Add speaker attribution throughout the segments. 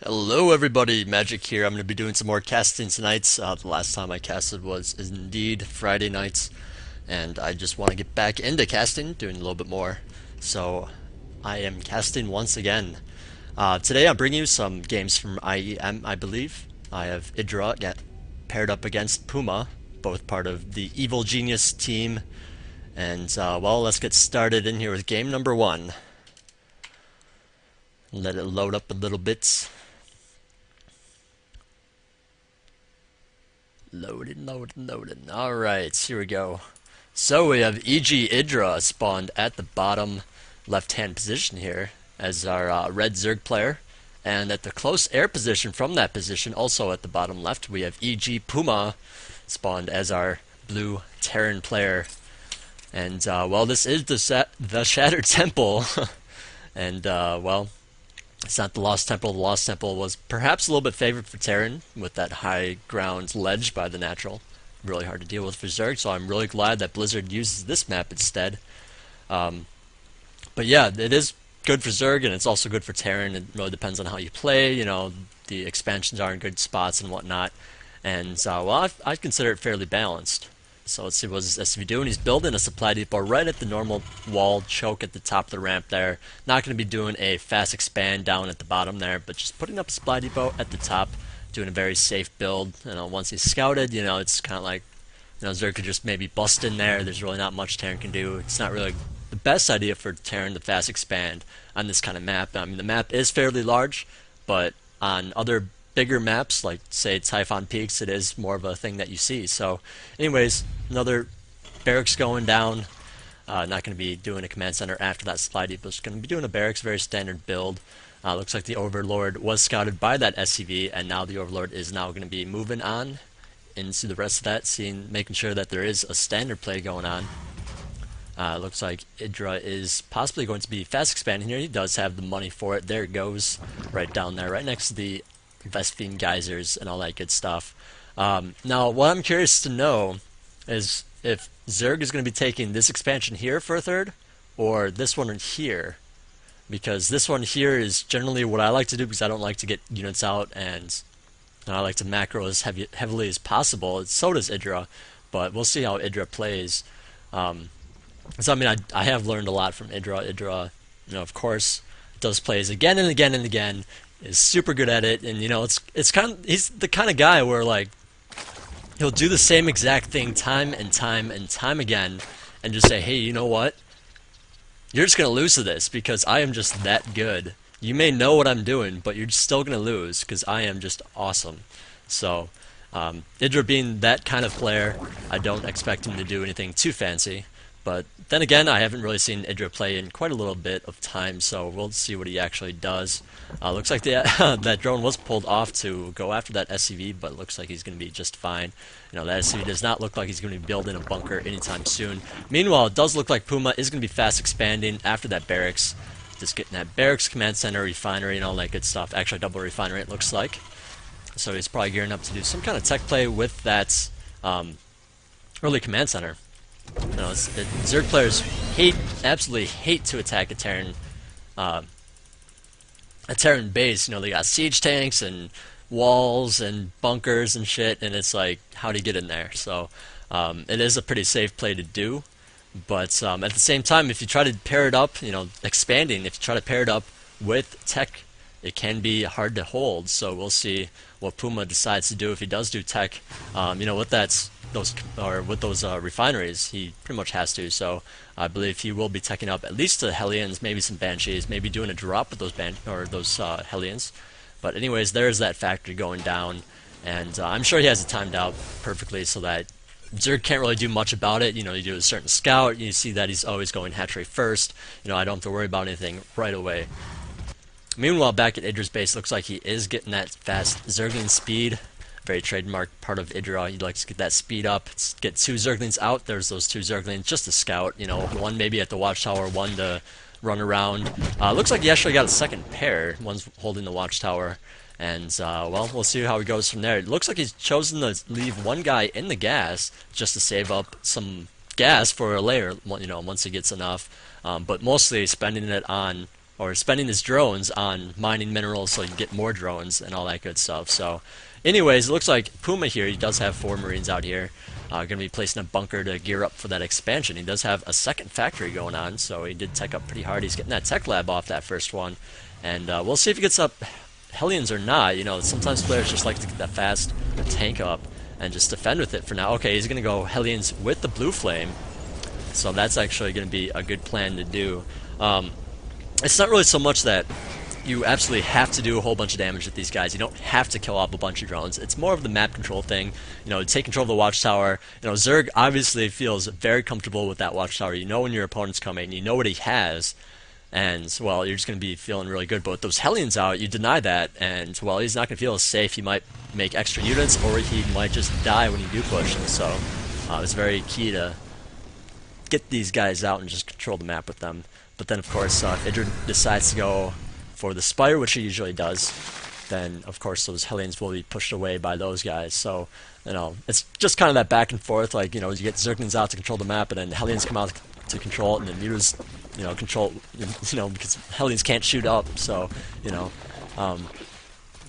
Speaker 1: Hello everybody, Magic here. I'm going to be doing some more casting tonight. The last time I casted was indeed Friday nights, and I just want to get back into casting, doing a little bit more. So I am casting once again. Today I'm bringing you some games from IEM, I believe. I have EGIdrA get paired up against Puma, both part of the Evil Genius team. And well, let's get started in here with game number one. Let it load up a little bit. Loading. Alright, here we go. So we have EGIdrA spawned at the bottom left-hand position here as our red Zerg player. And at the close air position from that position, also at the bottom left, we have EGPuMa spawned as our blue Terran player. And, well, this is the Shattered Temple. And, well, it's not the Lost Temple. The Lost Temple was perhaps a little bit favored for Terran with that high ground ledge by the natural. Really hard to deal with for Zerg, so I'm really glad that Blizzard uses this map instead. But yeah, it is good for Zerg, and it's also good for Terran. It really depends on how you play. You know, the expansions are in good spots and whatnot. And, well, I consider it fairly balanced. So let's see what this SCV doing. He's building a supply depot right at the normal wall choke at the top of the ramp there. Not going to be doing a fast expand down at the bottom there, but just putting up a supply depot at the top, doing a very safe build. You know, once he's scouted, you know, it's kind of like, you know, Zerg could just maybe bust in there. There's really not much Terran can do. It's not really the best idea for Terran to fast expand on this kind of map. I mean, the map is fairly large, but on other bigger maps, like say Typhon Peaks, it is more of a thing that you see. So anyways, another barracks going down. Not going to be doing a command center after that supply depot. Just going to be doing a barracks, very standard build. Looks like the Overlord was scouted by that SCV, and now the Overlord is now going to be moving on into the rest of that, making sure that there is a standard play going on. Looks like EGIdrA is possibly going to be fast expanding here. He does have the money for it. There it goes, right down there, right next to the Vespine geysers and all that good stuff. Now, what I'm curious to know is if Zerg is going to be taking this expansion here for a third, or this one here, because this one here is generally what I like to do because I don't like to get units out, and I like to macro as heavily as possible. So does EGIdrA, but we'll see how EGIdrA plays. So I mean, I have learned a lot from EGIdrA. EGIdrA, you know, of course, does plays again and again and again. Is super good at it, and you know, it's kind of, he's the kind of guy where like he'll do the same exact thing time and time and time again, and just say, hey, you know what? You're just gonna lose to this because I am just that good. You may know what I'm doing, but you're still gonna lose because I am just awesome. So, EGIdrA being that kind of player, I don't expect him to do anything too fancy. But then again, I haven't really seen EGIdrA play in quite a little bit of time, so we'll see what he actually does. Looks like that drone was pulled off to go after that SCV, but looks like he's going to be just fine. You know, that SCV does not look like he's going to be building a bunker anytime soon. Meanwhile, it does look like Puma is going to be fast expanding after that barracks. Just getting that barracks, command center, refinery, and all that good stuff. Actually, double refinery, it looks like. So he's probably gearing up to do some kind of tech play with that early command center. You know, Zerg players absolutely hate to attack a Terran base. You know, they got siege tanks and walls and bunkers and shit, and it's like, how do you get in there? So, it is a pretty safe play to do, but at the same time, if you try to pair it up, you know, expanding, if you try to pair it up with tech, it can be hard to hold. So we'll see what Puma decides to do if he does do tech. You know, with those refineries, he pretty much has to. So I believe he will be teching up at least the Hellions, maybe some Banshees, maybe doing a drop with those Hellions. But anyways, there's that factory going down, and I'm sure he has it timed out perfectly so that Zerg can't really do much about it. You know, you do a certain scout, you see that he's always going hatchery first. You know, I don't have to worry about anything right away. Meanwhile, back at EGIdRA's base, looks like he is getting that fast Zergling speed. Very trademark part of EGIdrA. He'd like to get that speed up, get two Zerglings out. There's those two Zerglings, just to scout. You know, one maybe at the watchtower, one to run around. Looks like he actually got a second pair. One's holding the watchtower. And, well, we'll see how he goes from there. It looks like he's chosen to leave one guy in the gas just to save up some gas for a layer, you know, once he gets enough. But mostly spending it on or spending his drones on mining minerals so he can get more drones and all that good stuff. So anyways, it looks like Puma here, he does have 4 Marines out here. Going to be placing a bunker to gear up for that expansion. He does have a second factory going on, so he did tech up pretty hard. He's getting that tech lab off that first one. And we'll see if he gets up Hellions or not. You know, sometimes players just like to get that fast tank up and just defend with it for now. Okay, he's going to go Hellions with the Blue Flame. So that's actually going to be a good plan to do. It's not really so much that you absolutely have to do a whole bunch of damage with these guys. You don't have to kill off a bunch of drones. It's more of the map control thing. You know, take control of the watchtower. You know, Zerg obviously feels very comfortable with that watchtower. You know when your opponent's coming. You know what he has. And, well, you're just going to be feeling really good. But with those Hellions out, you deny that. And, well, he's not going to feel as safe. He might make extra units, or he might just die when you do push. And so it's very key to get these guys out and just control the map with them. But then, of course, if EGIdrA decides to go for the Spire, which he usually does, then, of course, those Hellions will be pushed away by those guys. So, you know, it's just kind of that back and forth. Like, you know, you get Zerglings out to control the map, and then Hellions come out to control it, and then Muta's, you know, control, you know, because Hellions can't shoot up. So, you know,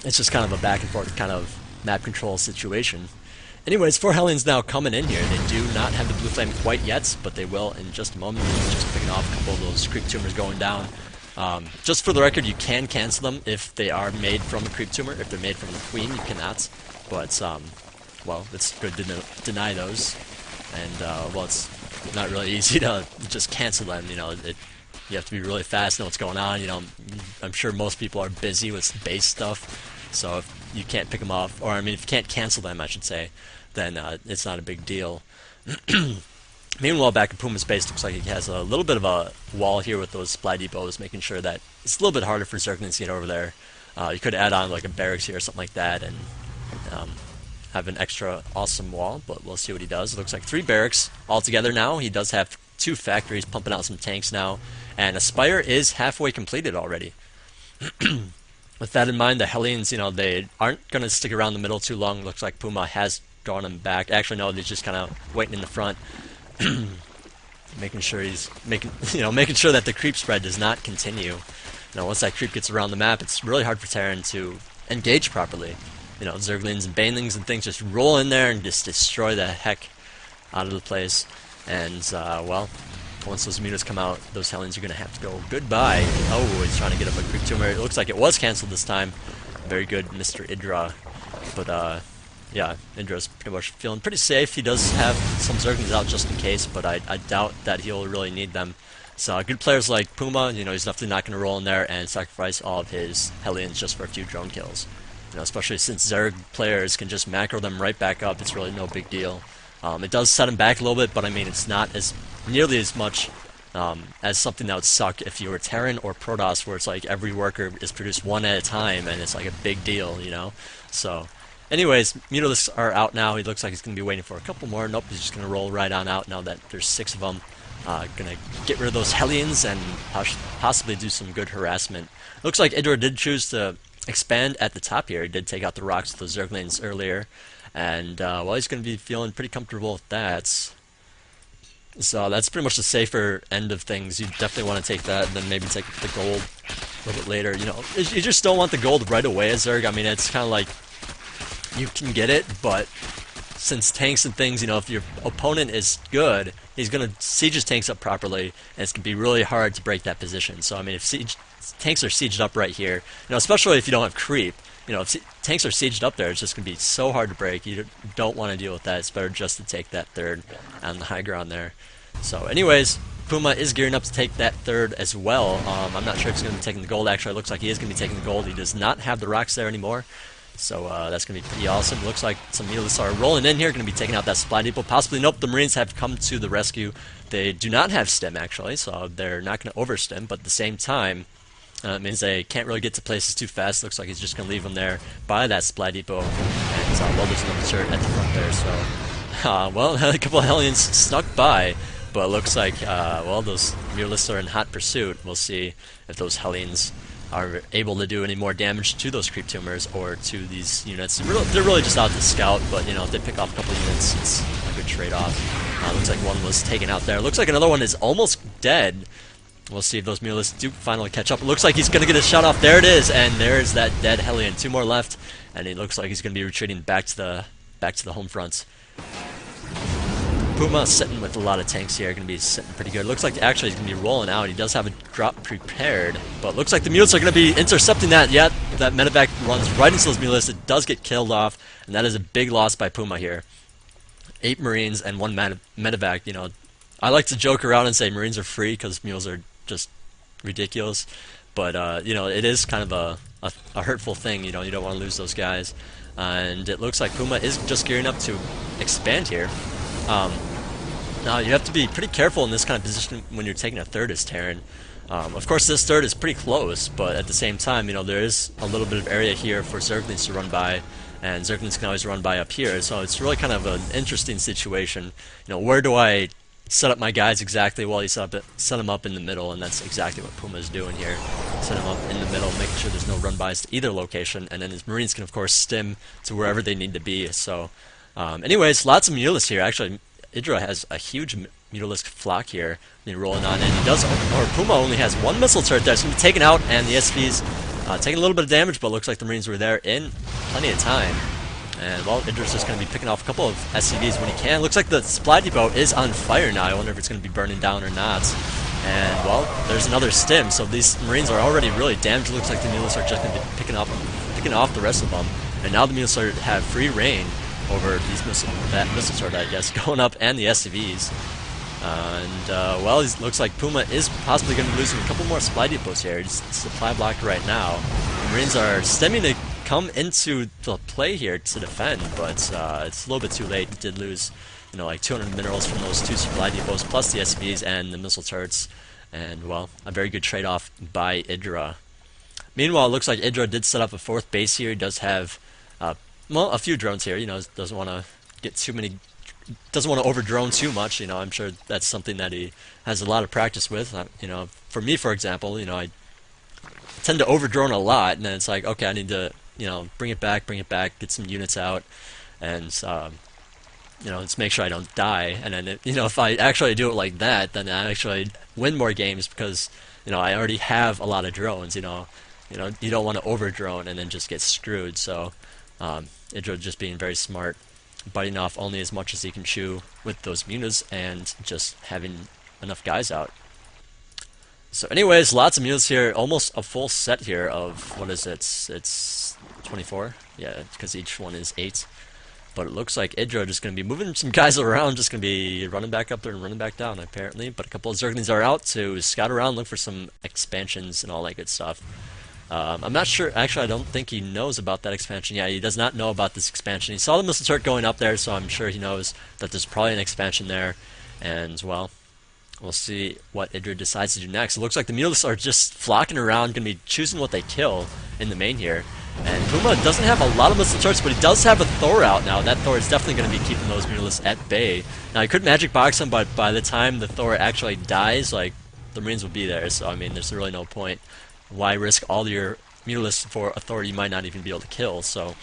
Speaker 1: it's just kind of a back and forth kind of map control situation. Anyways, 4 Hellions now coming in here. They do not have the Blue Flame quite yet, but they will in just a moment. Just picking off a couple of those creep tumors going down. Just for the record, you can cancel them if they are made from a creep tumor. If they're made from the queen, you cannot. But, well, it's good to deny those. And, well, it's not really easy to just cancel them. You know, you have to be really fast, know what's going on. You know, I'm sure most people are busy with base stuff. So if you can't pick them off, or I mean, if you can't cancel them, I should say, then it's not a big deal. Meanwhile, back in Puma's base, looks like he has a little bit of a wall here with those supply depots, making sure that it's a little bit harder for Zerglings to get over there. You could add on like a barracks here or something like that, and have an extra awesome wall, but we'll see what he does. It looks like 3 barracks altogether now. He does have 2 factories pumping out some tanks now, and a Spire is halfway completed already. With that in mind, the Hellions, you know, they aren't going to stick around the middle too long. Looks like Puma has drawn them back. Actually, no, they're just kind of waiting in the front, making sure making sure that the creep spread does not continue. You know, once that creep gets around the map, it's really hard for Terran to engage properly. You know, Zerglings and Banelings and things just roll in there and just destroy the heck out of the place. And, well, once those mutas come out, those Hellions are going to have to go goodbye. Oh, he's trying to get up a creep tumor. It looks like it was canceled this time. Very good, Mr. EGIdrA. But, yeah, EGIdRA's pretty much feeling pretty safe. He does have some Zerglings out just in case, but I doubt that he'll really need them. So, good players like Puma, you know, he's definitely not going to roll in there and sacrifice all of his Hellions just for a few drone kills. You know, especially since Zerg players can just macro them right back up, it's really no big deal. It does set him back a little bit, but I mean, it's not as nearly as much as something that would suck if you were Terran or Protoss, where it's like every worker is produced one at a time, and it's like a big deal, you know? So, anyways, Mutalisks are out now. He looks like he's going to be waiting for a couple more. Nope, he's just going to roll right on out now that there's 6 of them. Going to get rid of those Hellions and possibly do some good harassment. Looks like EGIdrA did choose to expand at the top here. He did take out the rocks with those Zerglings earlier. And, well, he's going to be feeling pretty comfortable with that. So that's pretty much the safer end of things. You definitely want to take that and then maybe take the gold a little bit later. You know, you just don't want the gold right away as Zerg. I mean, it's kind of like you can get it, but since tanks and things, you know, if your opponent is good, he's going to siege his tanks up properly, and it's going to be really hard to break that position. So, I mean, if tanks are sieged up right here, you know, especially if you don't have creep, you know, if tanks are sieged up there, it's just going to be so hard to break. You don't want to deal with that. It's better just to take that third on the high ground there. So, anyways, Puma is gearing up to take that third as well. I'm not sure if he's going to be taking the gold. Actually, it looks like he is going to be taking the gold. He does not have the rocks there anymore. So that's going to be pretty awesome. Looks like some Mutalisks are rolling in here, going to be taking out that supply depot. Possibly, nope, the Marines have come to the rescue. They do not have stim, actually, so they're not going to overstim, but at the same time, it means they can't really get to places too fast. Looks like he's just going to leave them there by that supply depot. And, well, there's another turret at the front there, so... well, a couple of Hellions snuck by, but it looks like, well, those Mutalisks are in hot pursuit. We'll see if those Hellions are able to do any more damage to those creep tumors or to these units. They're really just out to scout, but, you know, if they pick off a couple units, it's a good trade-off. Looks like one was taken out there. Looks like another one is almost dead. We'll see if those Mulists do finally catch up. It looks like he's going to get a shot off. There it is, and there's that dead Hellion. 2 more left, and it looks like he's going to be retreating back to the home front. Puma sitting with a lot of tanks here, going to be sitting pretty good. Looks like actually he's going to be rolling out. He does have a drop prepared, but looks like the Mules are going to be intercepting that. Yet that medevac runs right into those Mules. It does get killed off, and that is a big loss by Puma here. 8 Marines and 1 medevac. You know, I like to joke around and say Marines are free because Mules are just ridiculous, but you know, it is kind of a hurtful thing. You know, you don't want to lose those guys, and it looks like Puma is just gearing up to expand here. Now you have to be pretty careful in this kind of position when you're taking a third as Terran. Of course, this third is pretty close, but at the same time, you know, there is a little bit of area here for Zerglings to run by, and Zerglings can always run by up here. So it's really kind of an interesting situation. You know, where do I set up my guys exactly? Well, you set them up in the middle, and that's exactly what Puma is doing here. Set them up in the middle, making sure there's no run-bys to either location, and then his Marines can, of course, stim to wherever they need to be. So, anyways, lots of Mulists here. Actually, EGIdrA has a huge Mutalisk flock here. Rolling on in. He does, or Puma only has 1 missile turret there. It's going to be taken out, and the SVs taking a little bit of damage, but looks like the Marines were there in plenty of time. And, well, EGIdRA's just going to be picking off a couple of SCVs when he can. Looks like the supply depot is on fire now. I wonder if it's going to be burning down or not. And, well, there's another stim, so these Marines are already really damaged. It looks like the Mulists are just going to be picking off the rest of them. And now the Mulists have free reign over these missile turret, I guess, going up, and the SCVs. Well, it looks like Puma is possibly going to be losing a couple more supply depots here. He's supply blocked right now. The Marines are stemming to come into the play here to defend, but it's a little bit too late. He did lose, you know, like 200 minerals from those 2 supply depots, plus the SCVs and the missile turrets. And, well, a very good trade-off by EGIdRA. Meanwhile, it looks like EGIdRA did set up a 4th base here. He does have well, a few drones here. You know, doesn't want to get too many, doesn't want to over drone too much. You know, I'm sure that's something that he has a lot of practice with. You know, for me, for example, you know, I tend to over drone a lot, and then it's like, okay, I need to, you know, bring it back, get some units out, and you know, let's make sure I don't die. And then, you know, if I actually do it like that, then I actually win more games because, you know, I already have a lot of drones. You know, you don't want to over drone and then just get screwed. So. EGIdRA just being very smart, biting off only as much as he can chew with those mutas and just having enough guys out. So anyways, lots of mutas here, almost a full set here of, what is it, it's 24? Yeah, because each one is 8. But it looks like EGIdRA just going to be moving some guys around, just going to be running back up there and running back down apparently. But a couple of Zerglings are out to scout around, look for some expansions and all that good stuff. I'm not sure, actually I don't think he knows about that expansion. Yeah, he does not know about this expansion. He saw the missile turret going up there, so I'm sure he knows that there's probably an expansion there. And, well, we'll see what EGIdRA decides to do next. It looks like the Mulists are just flocking around, going to be choosing what they kill in the main here. And Puma doesn't have a lot of missile turrets, but he does have a Thor out now. That Thor is definitely going to be keeping those Mulists at bay. Now, he could magic box him, but by the time the Thor actually dies, like, the Marines will be there. So, I mean, there's really no point. Why risk all your Mutalists for a Thor you might not even be able to kill? So,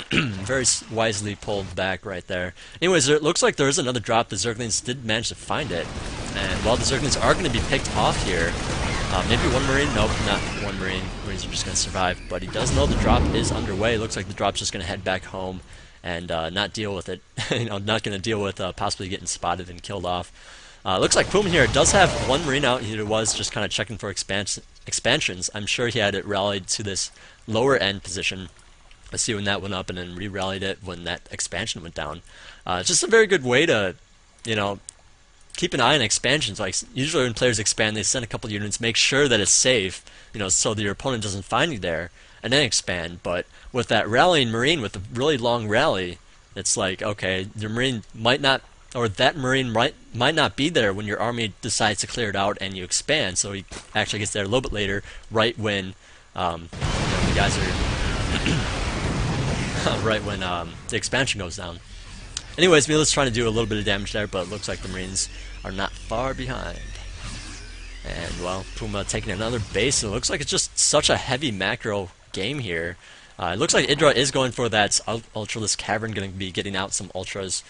Speaker 1: very wisely pulled back right there. Anyways, it looks like there is another drop. The Zerglings did manage to find it. And while the Zerglings are going to be picked off here, maybe 1 Marine? Nope, not 1 Marine. Marines are just going to survive. But he does know the drop is underway. It looks like the drop's just going to head back home and not deal with it. You know, not going to deal with possibly getting spotted and killed off. Looks like Puma here does have 1 Marine out. He was just kind of checking for expansions. I'm sure he had it rallied to this lower end position. Let's see when that went up and then re-rallied it when that expansion went down. It's just a very good way to, you know, keep an eye on expansions. Like, usually when players expand, they send a couple units, make sure that it's safe, you know, so that your opponent doesn't find you there, and then expand. But with that rallying Marine, with a really long rally, it's like, okay, your Marine might not, or that Marine might not be there when your army decides to clear it out and you expand, so he actually gets there a little bit later, right when you know, the guys are right when the expansion goes down. Anyways, Mila's trying to do a little bit of damage there, but it looks like the Marines are not far behind. And, well, Puma taking another base. It looks like it's just such a heavy macro game here. It looks like EGIdRA is going for that Ultralisk Cavern, going to be getting out some Ultras.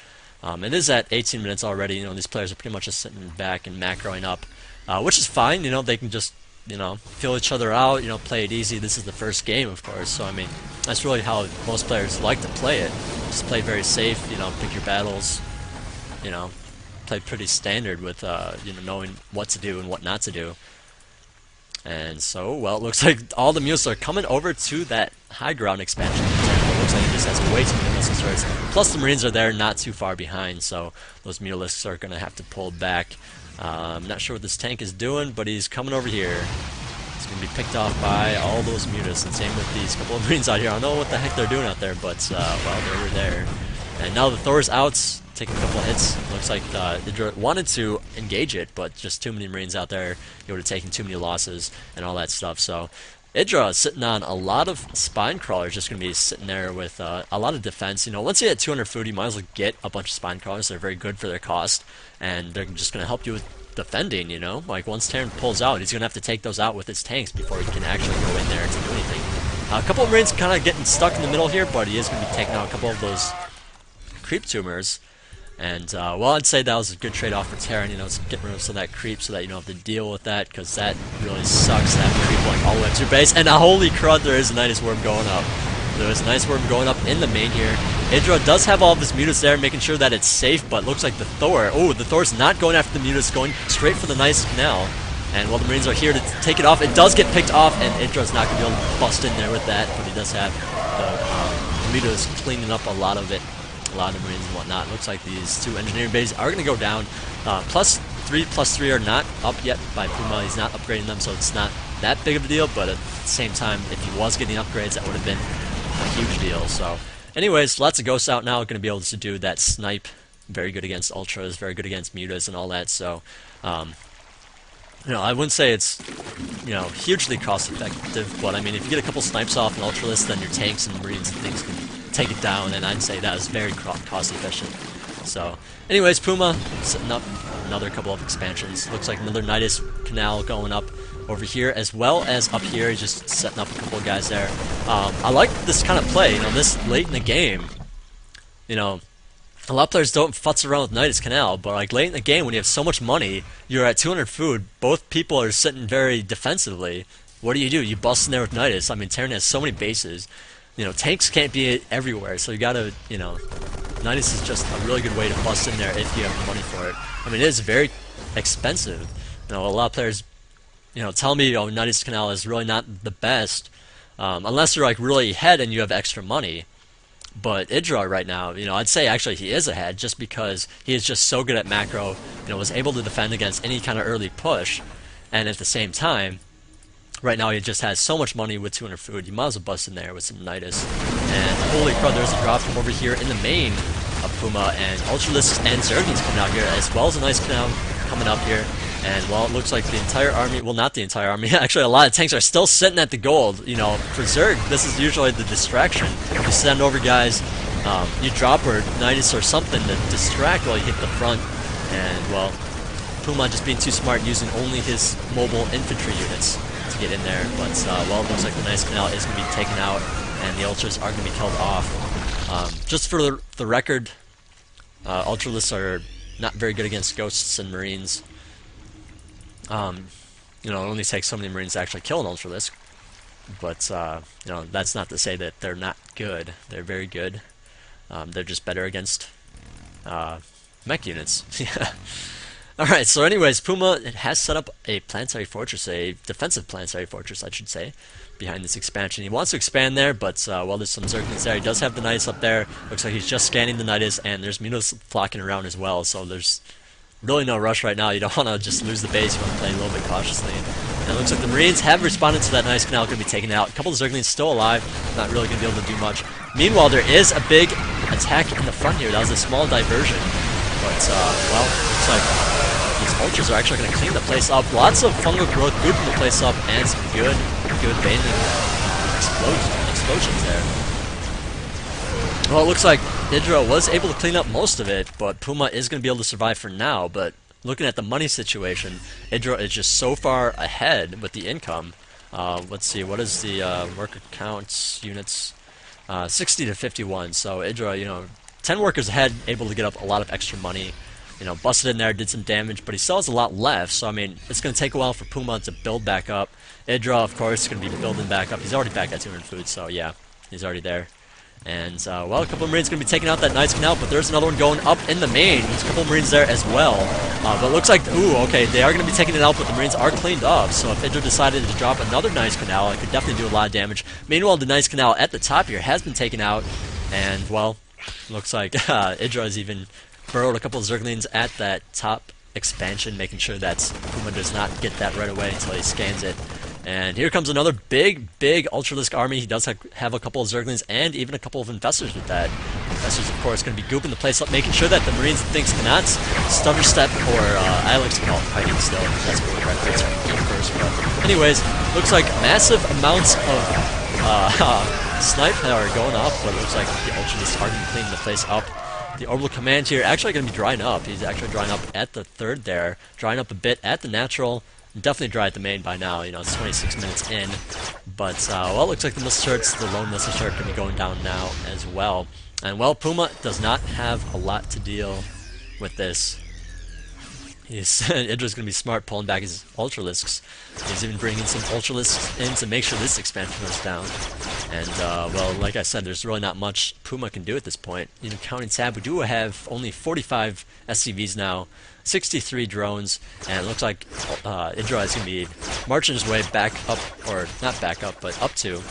Speaker 1: It is at 18 minutes already. You know, these players are pretty much just sitting back and macroing up. which is fine. You know, they can just, you know, feel each other out, you know, play it easy. This is the first game, of course, so I mean, that's really how most players like to play it. Just play very safe, you know, pick your battles, you know, play pretty standard with, you know, knowing what to do and what not to do. And so, well, it looks like all the mules are coming over to that high ground expansion. It looks like it just has way too many missile turrets. Plus, the Marines are there, not too far behind, so those mulists are going to have to pull back. I'm not sure what this tank is doing, but he's coming over here. He's going to be picked off by all those mutists, and same with these couple of Marines out here. I don't know what the heck they're doing out there, but, well, they were there. And now the Thor's out, taking a couple hits. Looks like EGIdrA wanted to engage it, but just too many Marines out there. You would have taken too many losses and all that stuff. So EGIdrA is sitting on a lot of spine crawlers, just going to be sitting there with a lot of defense. You know, once you hit 200 food, you might as well get a bunch of spine crawlers. They're very good for their cost, and they're just going to help you with defending, you know? Like, once Terran pulls out, he's going to have to take those out with his tanks before he can actually go in there to do anything. A couple of Marines kind of getting stuck in the middle here, but he is going to be taking out a couple of those creep tumors. And, well, I'd say that was a good trade-off for Terran, you know, to get rid of some of that creep so that you don't have to deal with that, because that really sucks, that creep like all the way up to your base. And holy crud, there is a Nidus Worm going up. There is a nice worm going up in the main here. EGIdrA does have all of his mutants there, making sure that it's safe, but looks like the Thor, oh, the Thor's not going after the mutants, going straight for the nice canal. And while the Marines are here to take it off, it does get picked off, and EGIdRA's not going to be able to bust in there with that, but he does have the mutants cleaning up a lot of it. A lot of Marines and whatnot. Looks like these two engineering bases are going to go down. +3 are not up yet by Puma. He's not upgrading them, so it's not that big of a deal, but at the same time, if he was getting upgrades, that would have been a huge deal. So anyways, lots of ghosts out now, going to be able to do that snipe. Very good against ultras, very good against mutas and all that. So you know, I wouldn't say it's, you know, hugely cost effective, but I mean, if you get a couple snipes off an ultralist, then your tanks and Marines and things can take it down, and I'd say that is very cost efficient. So anyways, Puma setting up another couple of expansions. Looks like another Nidus canal going up over here, as well as up here. He's just setting up a couple of guys there. I like this kind of play, you know, this late in the game. You know, a lot of players don't futz around with Nidus Canal, but like late in the game when you have so much money, you're at 200 food, both people are sitting very defensively. What do? You bust in there with Nidus. I mean, Terran has so many bases. You know, tanks can't be everywhere, so you gotta, you know, Nidus is just a really good way to bust in there if you have the money for it. I mean, it is very expensive. You know, a lot of players, you know, tell me, oh, Nidus Canal is really not the best, unless you're like really ahead and you have extra money. But EGIdrA right now, you know, I'd say actually he is ahead just because he is just so good at macro, you know, was able to defend against any kind of early push, and at the same time, right now he just has so much money with 200 food, you might as well bust in there with some Nidus. And holy crud, there's a drop from over here in the main of Puma, and Ultralisks and Zerglings coming out here, as well as a nice canal coming up here. And, well, it looks like the entire army, well, not the entire army, actually a lot of tanks are still sitting at the gold. You know, for Zerg, this is usually the distraction. You send over guys, you drop or Nidus or something to distract while you hit the front. And, well, Puma just being too smart, using only his mobile infantry units to get in there. But, well, it looks like the nice canal is going to be taken out, and the Ultras are going to be killed off. Just for the record, Ultralisks are not very good against Ghosts and Marines. You know, it only takes so many Marines to actually kill an Ultralisk. But, you know, that's not to say that they're not good. They're very good. They're just better against mech units. Yeah. Alright, so anyways, Puma has set up a planetary fortress, a defensive planetary fortress, I should say, behind this expansion. He wants to expand there, but, well, there's some Zerglings there. He does have the Nidus up there. Looks like he's just scanning the Nidus, and there's Mutas flocking around as well, so there's really no rush right now. You don't want to just lose the base. You want to play a little bit cautiously. And it looks like the Marines have responded to that nice canal, going to be taken out. A couple of Zerglings still alive, not really going to be able to do much. Meanwhile, there is a big attack in the front here. That was a small diversion. But, well, looks like these Ultras are actually going to clean the place up. Lots of fungal growth, gooping the place up, and some good banding explosions there. Well, it looks like EGIdrA was able to clean up most of it, but Puma is going to be able to survive for now. But looking at the money situation, EGIdrA is just so far ahead with the income. Let's see, what is the worker count units? 60 to 51. So EGIdrA, you know, 10 workers ahead, able to get up a lot of extra money. busted in there, did some damage, but he still has a lot left. So I mean, it's going to take a while for Puma to build back up. EGIdrA, of course, is going to be building back up. He's already back at 200 food, so yeah, he's already there. And, well, a couple of Marines going to be taking out that Knight's Canal, but there's another one going up in the main. There's a couple of Marines there as well. But it looks like, ooh, okay, they are going to be taking it out, but the Marines are cleaned up. So if EGIdrA decided to drop another Knight's Canal, it could definitely do a lot of damage. Meanwhile, the Knight's Canal at the top here has been taken out. And, well, looks like EGIdrA has even burrowed a couple of Zerglings at that top expansion, making sure that Puma does not get that right away until he scans it. And here comes another big Ultralisk army. He does have a couple of Zerglings and even a couple of Infestors with that. Infestors, of course, going to be gooping the place up, making sure that the Marines and things cannot stutter step, or I like to call it fighting still. That's what we're trying to get first. But anyways, looks like massive amounts of snipe are going off, but it looks like the Ultralisk are going to be cleaning the place up. The Orbital Command here actually going to be drying up. He's actually drying up at the third there, drying up a bit at the natural. Definitely dry at the main by now, it's 26 minutes in. But, well, it looks like the missile turrets, the lone missile turret, going to be going down now as well. And, well, Puma does not have a lot to deal with this. EGIdRA's going to be smart pulling back his Ultralisks. He's even bringing some Ultralisks in to make sure this expansion goes down. And, well, like I said, there's really not much Puma can do at this point. Counting tab, we do have only 45 SCVs now, 63 drones, and it looks like EGIdRA is going to be marching his way back up, or not back up, but up to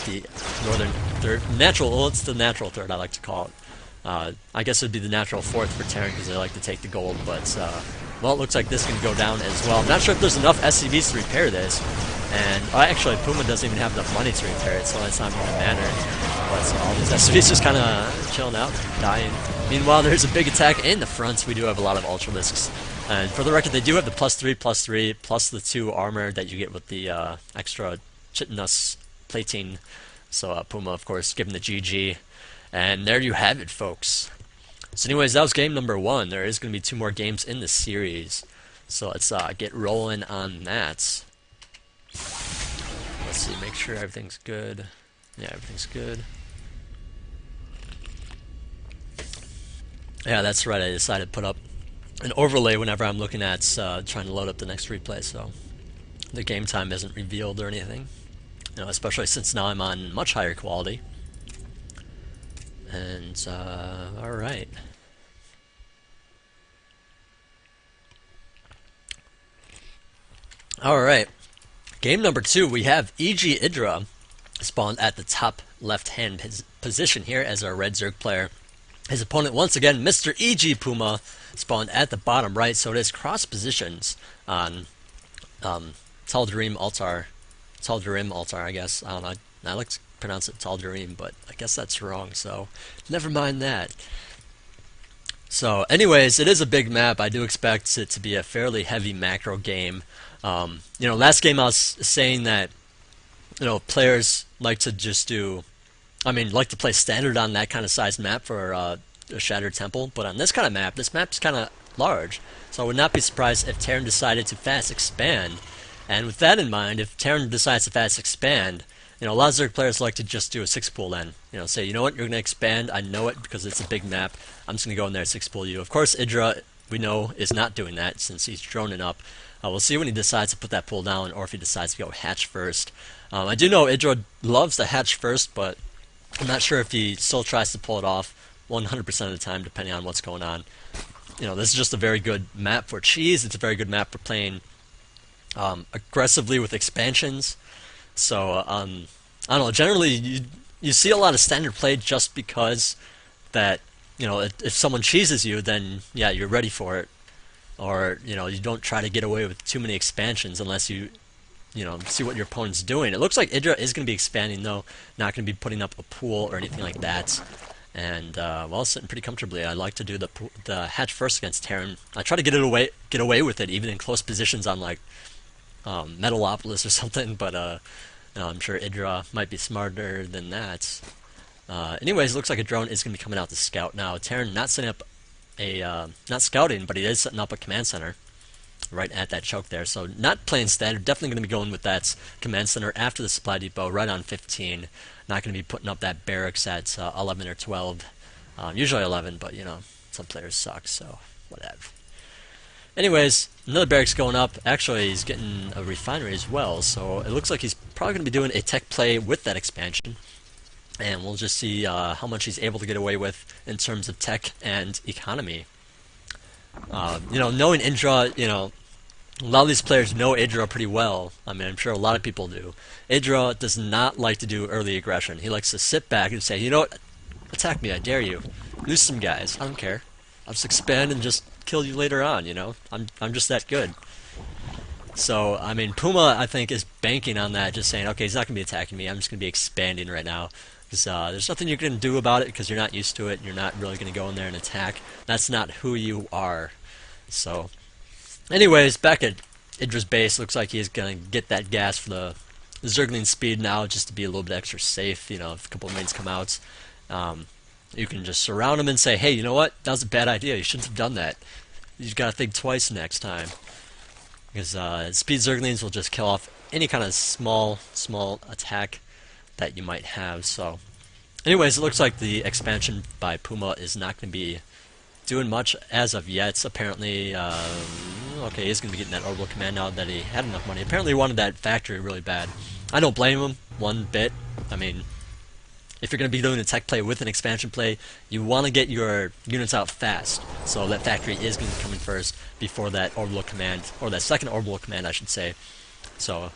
Speaker 1: the northern third, natural, well, it's the natural third I like to call it. I guess it would be the natural fourth for Terran because they like to take the gold, but, well, it looks like this can go down as well. I'm not sure if there's enough SCVs to repair this, and actually Puma doesn't even have enough money to repair it, so that's not going to matter. But all these SCVs just kind of chilling out, dying. Meanwhile, there's a big attack in the front. We do have a lot of Ultralisks. And for the record, they do have the +3/+3, plus the 2 armor that you get with the extra chitinous plating. So Puma, of course, giving the GG. And there you have it, folks. So anyways, that was game number 1. There is going to be 2 more games in the series. So let's get rolling on that. Let's see, make sure everything's good. Yeah, everything's good. Yeah, that's right, I decided to put up an overlay whenever I'm looking at trying to load up the next replay, so the game time isn't revealed or anything. Especially since now I'm on much higher quality. And, alright. Alright. Game number 2, we have EGIdrA spawned at the top left-hand position here as our red Zerg player. His opponent, once again, Mr. EGPuMa, spawned at the bottom right, so it is cross positions on Tal'Darim Altar. Tal'Darim Altar, I guess. I don't know. I like to pronounce it Tal'Darim, but I guess that's wrong, so never mind that. So, anyways, it is a big map. I do expect it to be a fairly heavy macro game. Last game I was saying that, players like to just do, like to play standard on that kind of sized map for a Shattered Temple, but on this kind of map, this map's kind of large, so I would not be surprised if Terran decided to fast expand. And with that in mind, if Terran decides to fast expand, a lot of Zerg players like to just do a 6-pool then. Say, you know what, you're going to expand, I know it because it's a big map, I'm just going to go in there and 6-pool you. Of course, EGIdRA, we know, is not doing that since he's droning up. We'll see when he decides to put that pool down, or if he decides to go hatch first. I do know EGIdRA loves the hatch first, but I'm not sure if he still tries to pull it off 100% of the time, depending on what's going on. This is just a very good map for cheese. It's a very good map for playing aggressively with expansions. So, I don't know, generally you see a lot of standard play just because that, if someone cheeses you, then yeah, you're ready for it. Or, you don't try to get away with too many expansions unless you see what your opponent's doing. It looks like EGIdRA is going to be expanding, though, not going to be putting up a pool or anything like that. And, well, sitting pretty comfortably. I like to do the hatch first against Terran. I try to get away with it, even in close positions on, like, Metalopolis or something, but, I'm sure EGIdRA might be smarter than that. Anyways, it looks like a drone is going to be coming out to scout now. Terran not setting up not scouting, but he is setting up a command center right at that choke there. So not playing standard, definitely going to be going with that command center after the supply depot, right on 15. Not going to be putting up that barracks at 11 or 12. Usually 11, but some players suck, so whatever. Anyways, another barracks going up. Actually, he's getting a refinery as well, so it looks like he's probably going to be doing a tech play with that expansion. And we'll just see how much he's able to get away with in terms of tech and economy. Knowing EGIdrA, a lot of these players know EGIdrA pretty well. I mean, I'm sure a lot of people do. EGIdrA does not like to do early aggression. He likes to sit back and say, you know what, attack me, I dare you. Lose some guys, I don't care. I'll just expand and just kill you later on, I'm just that good. So, I mean, Puma, I think, is banking on that, just saying, okay, he's not going to be attacking me, I'm just going to be expanding right now. Because there's nothing you can do about it because you're not used to it, and you're not really going to go in there and attack. That's not who you are. So, anyways, back at EGIdRA's base, looks like he's going to get that gas for the Zergling speed now, just to be a little bit extra safe. If a couple of mains come out, you can just surround him and say, hey, you know what? That was a bad idea. You shouldn't have done that. You've got to think twice next time. Because speed Zerglings will just kill off any kind of small attack that you might have. So, anyways, it looks like the expansion by Puma is not going to be doing much as of yet. Apparently, okay, he's going to be getting that orbital command now that he had enough money. Apparently, he wanted that factory really bad. I don't blame him one bit. I mean, if you're going to be doing a tech play with an expansion play, you want to get your units out fast. So that factory is going to be coming first before that orbital command, or that second orbital command, I should say. So,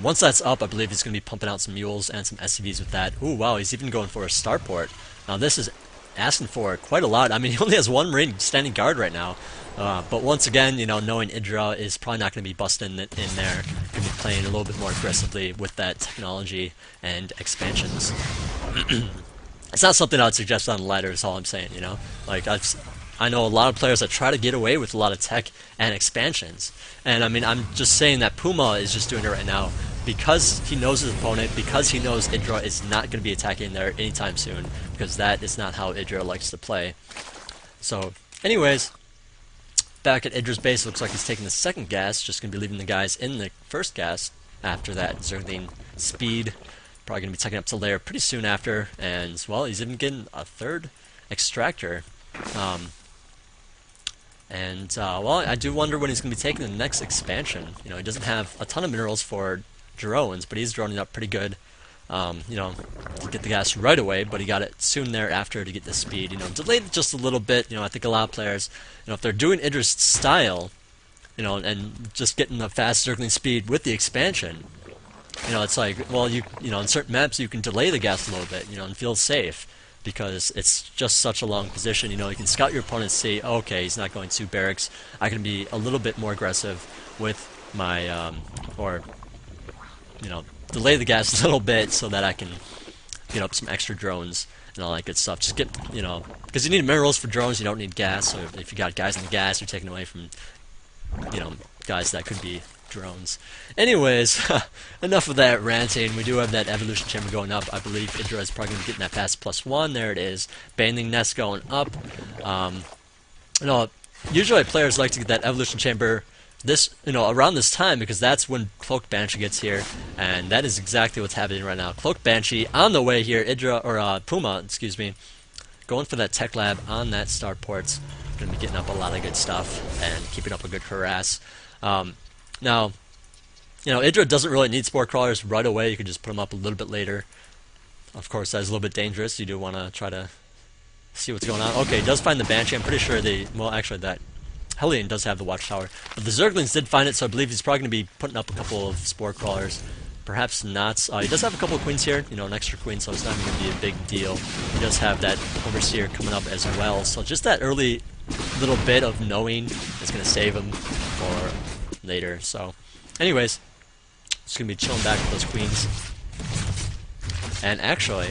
Speaker 1: once that's up, I believe he's going to be pumping out some mules and some SCVs with that. Ooh, wow, he's even going for a starport. Now, this is asking for quite a lot. I mean, he only has one Marine standing guard right now. But once again, knowing EGIdRA is probably not going to be busting it in there. Going to be playing a little bit more aggressively with that technology and expansions. It's not something I would suggest on the ladder, is all I'm saying, Like, I know a lot of players that try to get away with a lot of tech and expansions. And I mean, I'm just saying that Puma is just doing it right now because he knows his opponent, because he knows EGIdRA is not going to be attacking there anytime soon, because that is not how EGIdRA likes to play. So, anyways, back at EGIdRA's base, looks like he's taking the second gas, just going to be leaving the guys in the first gas after that Zergling speed. Probably going to be taking up to lair pretty soon after, and, well, he's even getting a third extractor. Well, I do wonder when he's going to be taking the next expansion. He doesn't have a ton of minerals for drones, but he's droning up pretty good. To get the gas right away, but he got it soon thereafter to get the speed. Delayed just a little bit. I think a lot of players, if they're doing EGIdRA's style, and just getting the fast Zergling speed with the expansion, it's like, well, in certain maps you can delay the gas a little bit, and feel safe. Because it's just such a long position. You can scout your opponent and see, okay, he's not going to barracks. I can be a little bit more aggressive with my, delay the gas a little bit so that I can get up some extra drones and all that good stuff. Just get, because you need minerals for drones, you don't need gas. So if you got guys in the gas, you're taking away from, guys that could be drones. Anyways, enough of that ranting. We do have that evolution chamber going up. I believe EGIdRA is probably going to be getting that fast +1. There it is. Banding nest going up. Usually players like to get that evolution chamber around this time, because that's when Cloaked Banshee gets here, and that is exactly what's happening right now. Cloaked Banshee on the way here. EGIdRA, or Puma, excuse me, going for that tech lab on that starports. Going to be getting up a lot of good stuff and keeping up a good harass. Now, EGIdRA doesn't really need spore crawlers right away. You can just put them up a little bit later. Of course, that's a little bit dangerous. You do want to try to see what's going on. Okay, he does find the Banshee. I'm pretty sure that Hellion does have the watchtower. But the Zerglings did find it, so I believe he's probably going to be putting up a couple of spore crawlers. Perhaps not. He does have a couple of queens here, an extra queen, so it's not going to be a big deal. He does have that Overseer coming up as well. So just that early little bit of knowing is going to save him for later. So, anyways, just going to be chilling back with those queens. And actually,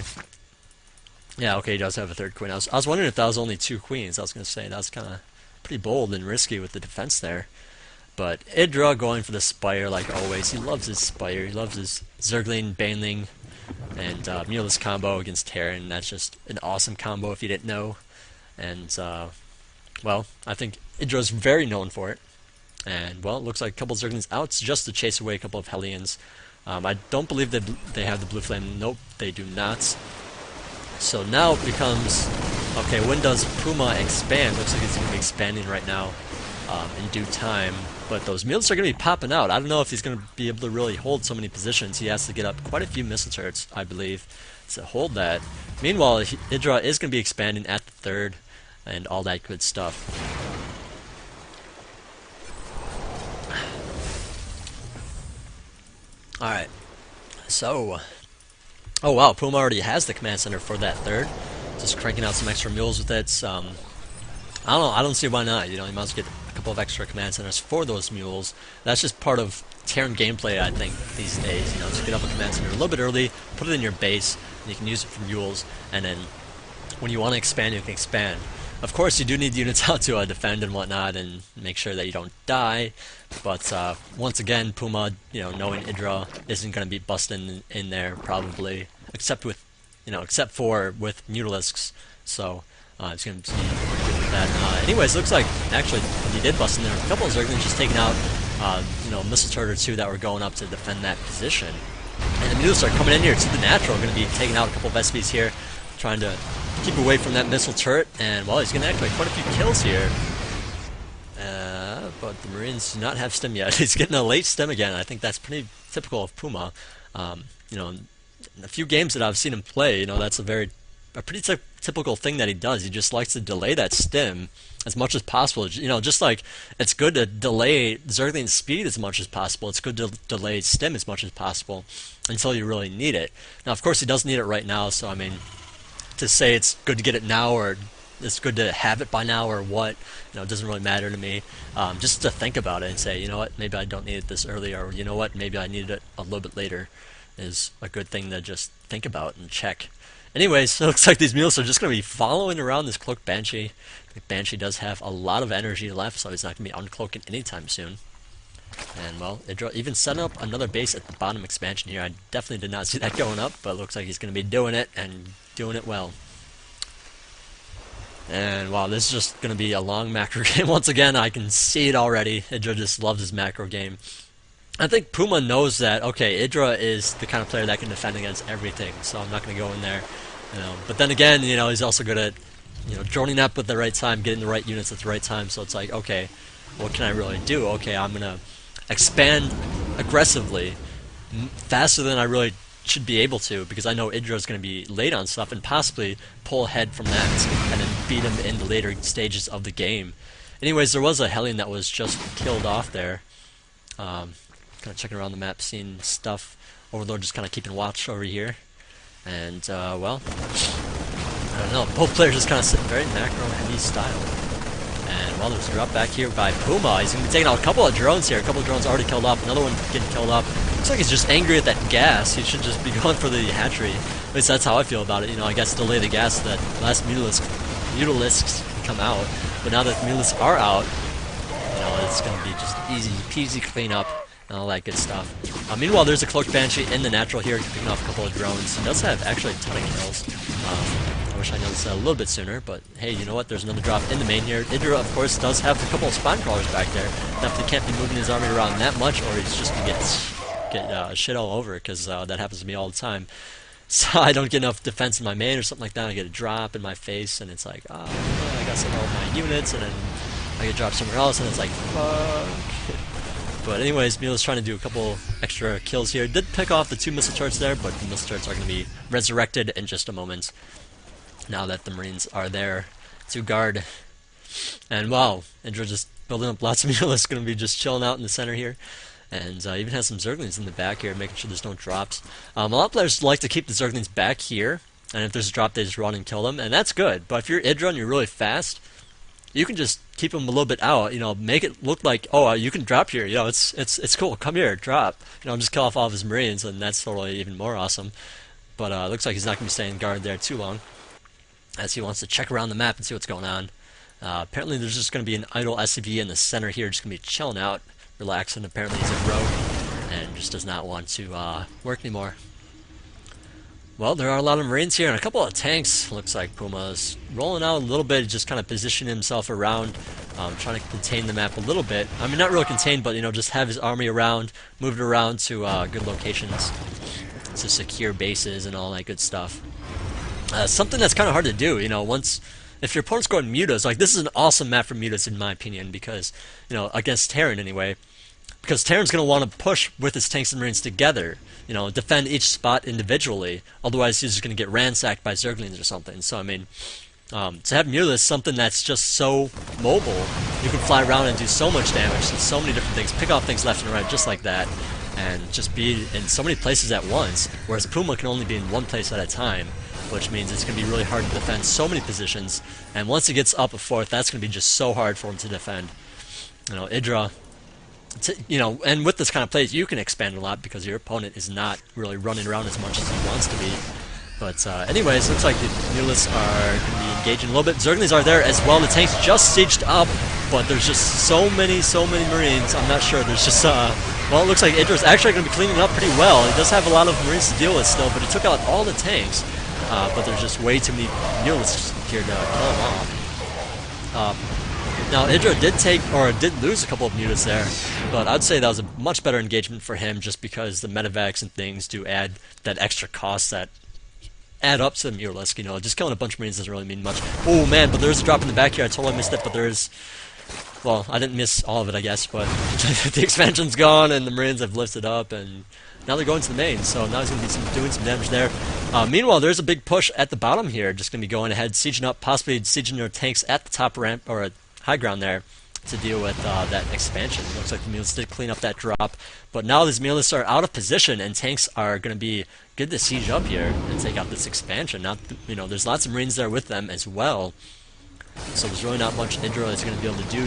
Speaker 1: yeah, okay, he does have a third queen. I was wondering if that was only 2 queens. I was going to say that was kind of pretty bold and risky with the defense there. But EGIdRA going for the Spire like always. He loves his Spire. He loves his Zergling, Baneling, and Muleless combo against Terran. That's just an awesome combo if you didn't know. And, well, I think EGIdRA is very known for it. And, well, it looks like a couple of Zerglings out just to chase away a couple of Hellions. I don't believe that they have the Blue Flame. Nope, they do not. So now it becomes Okay, when does Puma expand? Looks like it's going to be expanding right now in due time. But those mules are going to be popping out. I don't know if he's going to be able to really hold so many positions. He has to get up quite a few missile turrets, I believe, to hold that. Meanwhile, EGIdrA is going to be expanding at the third and all that good stuff. Alright, so... Oh wow, Puma already has the command center for that third. Just cranking out some extra mules with it. I don't know, I don't see why not. You know, you might as well get a couple of extra command centers for those mules. That's just part of Terran gameplay, I think, these days. You know, just get up a command center a little bit early, put it in your base, and you can use it for mules, and then when you want to expand, you can expand. Of course, you do need units out to defend and whatnot, and make sure that you don't die. But once again, Puma, you know, knowing EGIdrA isn't going to be busting in there probably, except with, you know, except for with Mutalisks. So it's going to be good with that. Anyways, looks like actually he did bust in there. A couple of Zerglings just taking out, you know, missile turret or two that were going up to defend that position. And the Mutalisks are coming in here to the natural, going to be taking out a couple of SPs here, trying to keep away from that missile turret, and well, he's going to actually quite a few kills here. But the Marines do not have stim yet. He's getting a late stim again. I think that's pretty typical of Puma. You know, in a few games that I've seen him play, you know, that's a pretty typical thing that he does. He just likes to delay that stim as much as possible. You know, just like it's good to delay Zergling speed as much as possible, it's good to delay stim as much as possible until you really need it. Now, of course, he does need it right now, so I mean, to say it's good to get it now or it's good to have it by now or what, you know, it doesn't really matter to me. Just to think about it and say, you know what, maybe I don't need it this early, or you know what, maybe I need it a little bit later, is a good thing to just think about and check. Anyways, it looks like these mules are just going to be following around this cloaked Banshee. The Banshee does have a lot of energy left, so he's not going to be uncloaking anytime soon. And well, EGIdrA even setting up another base at the bottom expansion here. I definitely did not see that going up, but it looks like he's going to be doing it, and doing it well. And wow, this is just going to be a long macro game. Once again, I can see it already. EGIdrA just loves his macro game. I think Puma knows that, okay, EGIdrA is the kind of player that can defend against everything, so I'm not going to go in there. You know. But then again, you know, he's also good at, you know, droning up at the right time, getting the right units at the right time, so it's like, okay, what can I really do? Okay, I'm going to expand aggressively, faster than I really should be able to, because I know EGIdrA is going to be late on stuff and possibly pull ahead from that and then beat him in the later stages of the game. Anyways, there was a Hellion that was just killed off there. Kind of checking around the map, seeing stuff. Overlord just kind of keeping watch over here. And, well, I don't know. Both players just kind of sit very macro-heavy style. And, well, there's a drop back here by Puma. He's going to be taking out a couple of drones here. A couple of drones already killed up. Another one getting killed up. Looks like he's just angry at that gas. He should just be going for the hatchery. At least that's how I feel about it. You know, I guess delay the gas so that last Mutalisks can come out. But now that Mutalisks are out, you know, it's going to be just easy peasy cleanup and all that good stuff. Meanwhile, there's a Cloaked Banshee in the natural here, picking off a couple of drones. He does have actually a ton of kills. I wish I noticed that a little bit sooner, but hey, you know what? There's another drop in the main here. EGIdrA, of course, does have a couple of spine crawlers back there. Definitely can't be moving his army around that much, or he's just gonna get shit all over, because that happens to me all the time. So I don't get enough defense in my main or something like that. I get a drop in my face, and it's like, oh, I got some of my units, and then I get dropped somewhere else, and it's like, fuck. But anyways, Mule is trying to do a couple extra kills here. Did pick off the 2 missile turrets there, but the missile turrets are going to be resurrected in just a moment, now that the Marines are there to guard. And wow, EGIdrA just building up lots of Mule is going to be just chilling out in the center here. And even has some Zerglings in the back here, making sure there's no drops. A lot of players like to keep the Zerglings back here, and if there's a drop, they just run and kill them, and that's good. But if you're EGIdrA and you're really fast, you can just keep them a little bit out. You know, make it look like, oh, you can drop here. You know, it's cool. Come here, drop. You know, just kill off all of his Marines, and that's totally even more awesome. But it looks like he's not going to be staying guard there too long, as he wants to check around the map and see what's going on. Apparently, there's just going to be an idle SCV in the center here, just going to be chilling out, relaxing. Apparently, he's a rogue and just does not want to work anymore. Well, there are a lot of Marines here and a couple of tanks. Looks like Puma's rolling out a little bit, just kind of positioning himself around, trying to contain the map a little bit. I mean, not really contain, but, you know, just have his army around, move it around to good locations to secure bases and all that good stuff. Something that's kind of hard to do, once if your opponent's going mutas, like this is an awesome map for mutas in my opinion because, against Terran anyway, because Terran's going to want to push with his tanks and marines together, defend each spot individually, otherwise he's just going to get ransacked by Zerglings or something. So I mean, to have mutas, something that's just so mobile, you can fly around and do so much damage and so many different things, pick off things left and right just like that, and just be in so many places at once, whereas Puma can only be in one place at a time, which means it's going to be really hard to defend so many positions, and once he gets up a fourth, that's going to be just so hard for him to defend. IEDRA, and with this kind of plays, you can expand a lot because your opponent is not really running around as much as he wants to be. But anyways, looks like the Mulists are going to be engaging a little bit. Zerglings are there as well. The tanks just sieged up, but there's just so many Marines. I'm not sure. There's just, well, it looks like IEDRA's actually going to be cleaning up pretty well. He does have a lot of Marines to deal with still, but he took out all the tanks. But there's just way too many Mulists here to kill him off. Now, IEDRA did lose a couple of mutas there, but I'd say that was a much better engagement for him just because the medevacs and things do add that extra cost that add up to the Mutalisk. Just killing a bunch of Marines doesn't really mean much. Oh man, but there's a drop in the back here. I totally missed it, but there's... Well, I didn't miss all of it, I guess, but the expansion's gone and the Marines have lifted up and now they're going to the main, so now he's going to be doing some damage there. Meanwhile, there's a big push at the bottom here, just going to be going ahead, sieging up, possibly sieging their tanks at the top ramp, or high ground there, to deal with that expansion. Looks like the Mulists did clean up that drop, but now these Mulists are out of position and tanks are going to be good to siege up here and take out this expansion. Now, there's lots of Marines there with them as well, so there's really not much IEDRA is going to be able to do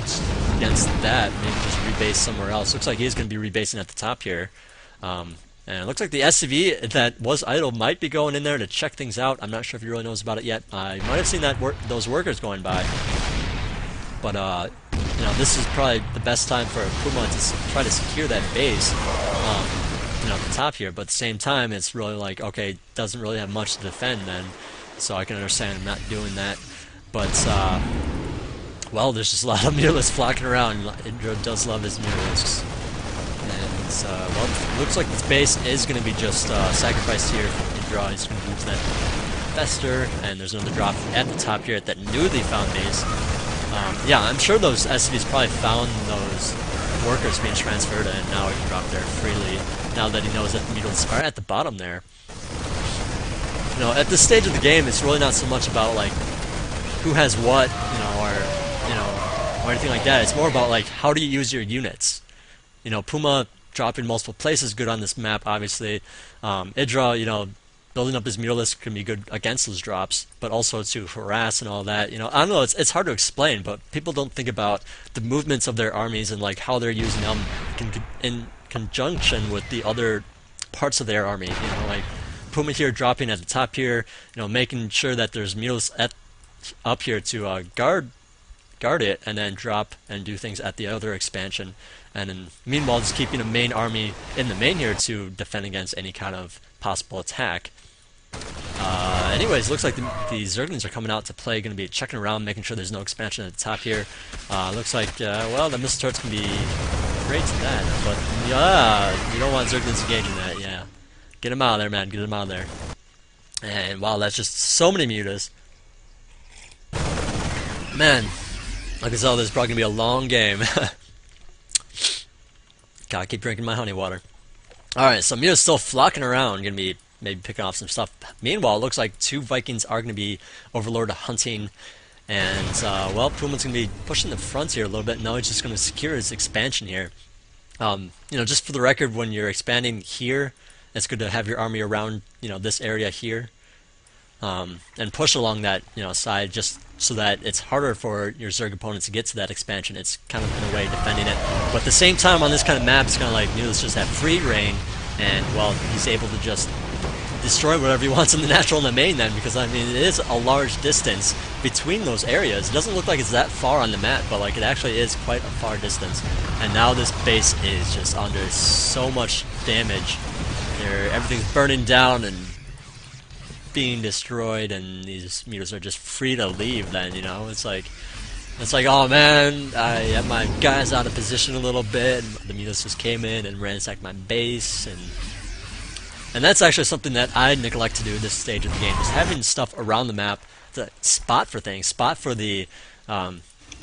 Speaker 1: against that. Maybe just rebase somewhere else. Looks like he's going to be rebasing at the top here. And it looks like the SCV that was idle might be going in there to check things out. I'm not sure if he really knows about it yet. I might have seen those workers going by. But, this is probably the best time for Puma to try to secure that base, at the top here. But at the same time, it's really like, okay, doesn't really have much to defend then. So I can understand him not doing that. But, well, there's just a lot of Mutalisks flocking around. IEDRA does love his Mutalisks. And, well, it looks like this base is going to be just sacrificed here for IEDRA. He's going to use that Fester, and there's another drop at the top here at that newly found base. Yeah, I'm sure those SCVs probably found those workers being transferred, and now it can drop there freely, now that he knows that the Mutalisks are at the bottom there. At this stage of the game, it's really not so much about, like, who has what, or anything like that. It's more about, like, how do you use your units? Puma dropping multiple places good on this map, obviously. IEDRA, building up his Mutalisk can be good against those drops, but also to harass and all that. I don't know, it's hard to explain, but people don't think about the movements of their armies and like how they're using them in conjunction with the other parts of their army. Like Puma here dropping at the top here, making sure that there's Mutalisks up here to guard it, and then drop and do things at the other expansion. And then, meanwhile, just keeping a main army in the main here to defend against any kind of possible attack. Anyways, looks like the Zerglings are coming out to play, going to be checking around, making sure there's no expansion at the top here. Looks like, well, the missile turrets can be great to that, but yeah, you don't want Zerglings engaging that, yeah. Get them out of there, man, get them out of there. And wow, that's just so many mutas. Man, like I can tell, this is probably going to be a long game. Gotta keep drinking my honey water. Alright, so Muta's still flocking around, gonna be maybe picking off some stuff. Meanwhile, it looks like two Vikings are gonna be Overlord hunting, and well, Puma's gonna be pushing the front here a little bit. Now he's just gonna secure his expansion here. Just for the record, when you're expanding here, it's good to have your army around, this area here, and push along that, side, just so that it's harder for your Zerg opponents to get to that expansion. It's kind of in a way defending it, but at the same time on this kind of map, it's kind of like let's just have free reign, and well, he's able to just destroy whatever he wants in the natural and the main then, because I mean it is a large distance between those areas. It doesn't look like it's that far on the map, but like it actually is quite a far distance. And now this base is just under so much damage. Everything's burning down and being destroyed, and these mutas are just free to leave then, it's like, oh man, I have my guys out of position a little bit, and the mutas just came in and ransacked my base, and And that's actually something that I neglect to do at this stage of the game, just having stuff around the map to spot for things, spot for the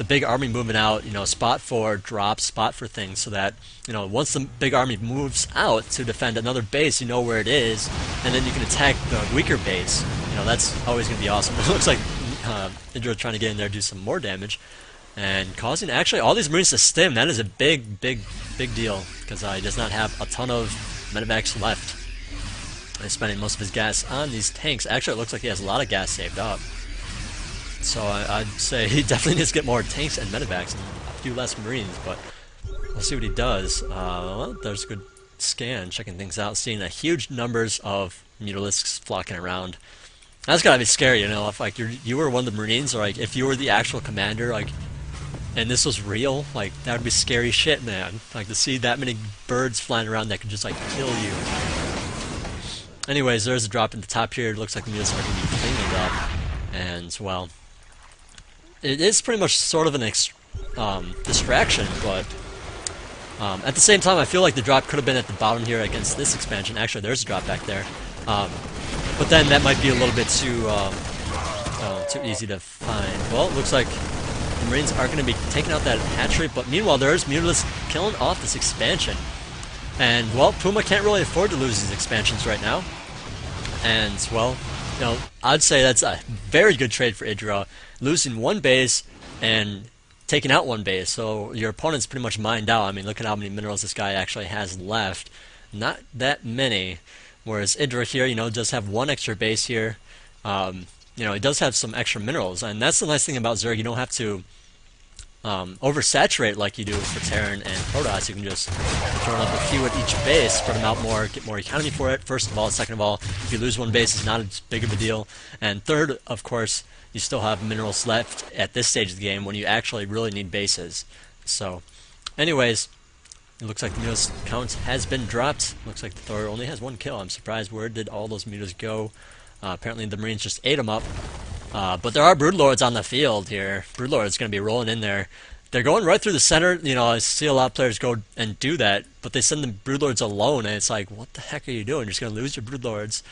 Speaker 1: big army moving out, spot for drops, spot for things, so that, once the big army moves out to defend another base, you know where it is, and then you can attack the weaker base. That's always going to be awesome. It looks like EGIdrA trying to get in there, do some more damage, and causing actually all these Marines to stim. That is a big deal, because he does not have a ton of medevacs left. He's spending most of his gas on these tanks. Actually, it looks like he has a lot of gas saved up. So I'd say he definitely needs to get more tanks and medevacs and a few less Marines, but we'll see what he does. Well, there's a good scan, checking things out, seeing a huge numbers of mutalisks flocking around. That's gotta be scary, if like you were one of the Marines, or like if you were the actual commander, like, and this was real, like that would be scary shit, man. Like to see that many birds flying around that could just like kill you. Anyways, there's a drop in the top here. It looks like the mutalisks are gonna be cleaning up, and well, it is pretty much sort of an distraction, but at the same time, I feel like the drop could have been at the bottom here against this expansion. Actually, there's a drop back there, but then that might be a little bit too easy to find. Well, it looks like the Marines are going to be taking out that hatchery, but meanwhile, there's mutalisks killing off this expansion. And, well, Puma can't really afford to lose these expansions right now. And, well, I'd say that's a very good trade for EGIdrA. Losing one base and taking out one base, so your opponent's pretty much mined out. I mean, look at how many minerals this guy actually has left. Not that many. Whereas EGIdrA here, does have one extra base here. It does have some extra minerals, and that's the nice thing about Zerg. You don't have to oversaturate like you do for Terran and Protoss. You can just throw up a few at each base, spread them out more, get more economy for it, first of all. Second of all, if you lose one base, it's not as big of a deal. And third, of course, you still have minerals left at this stage of the game when you actually really need bases. So, anyways, it looks like the mutas count has been dropped. Looks like the Thor only has one kill. I'm surprised. Where did all those mutas go? Apparently the Marines just ate them up. But there are Broodlords on the field here. Broodlord's going to be rolling in there. They're going right through the center. I see a lot of players go and do that, but they send the Broodlords alone, and it's like, what the heck are you doing? You're just going to lose your Broodlords.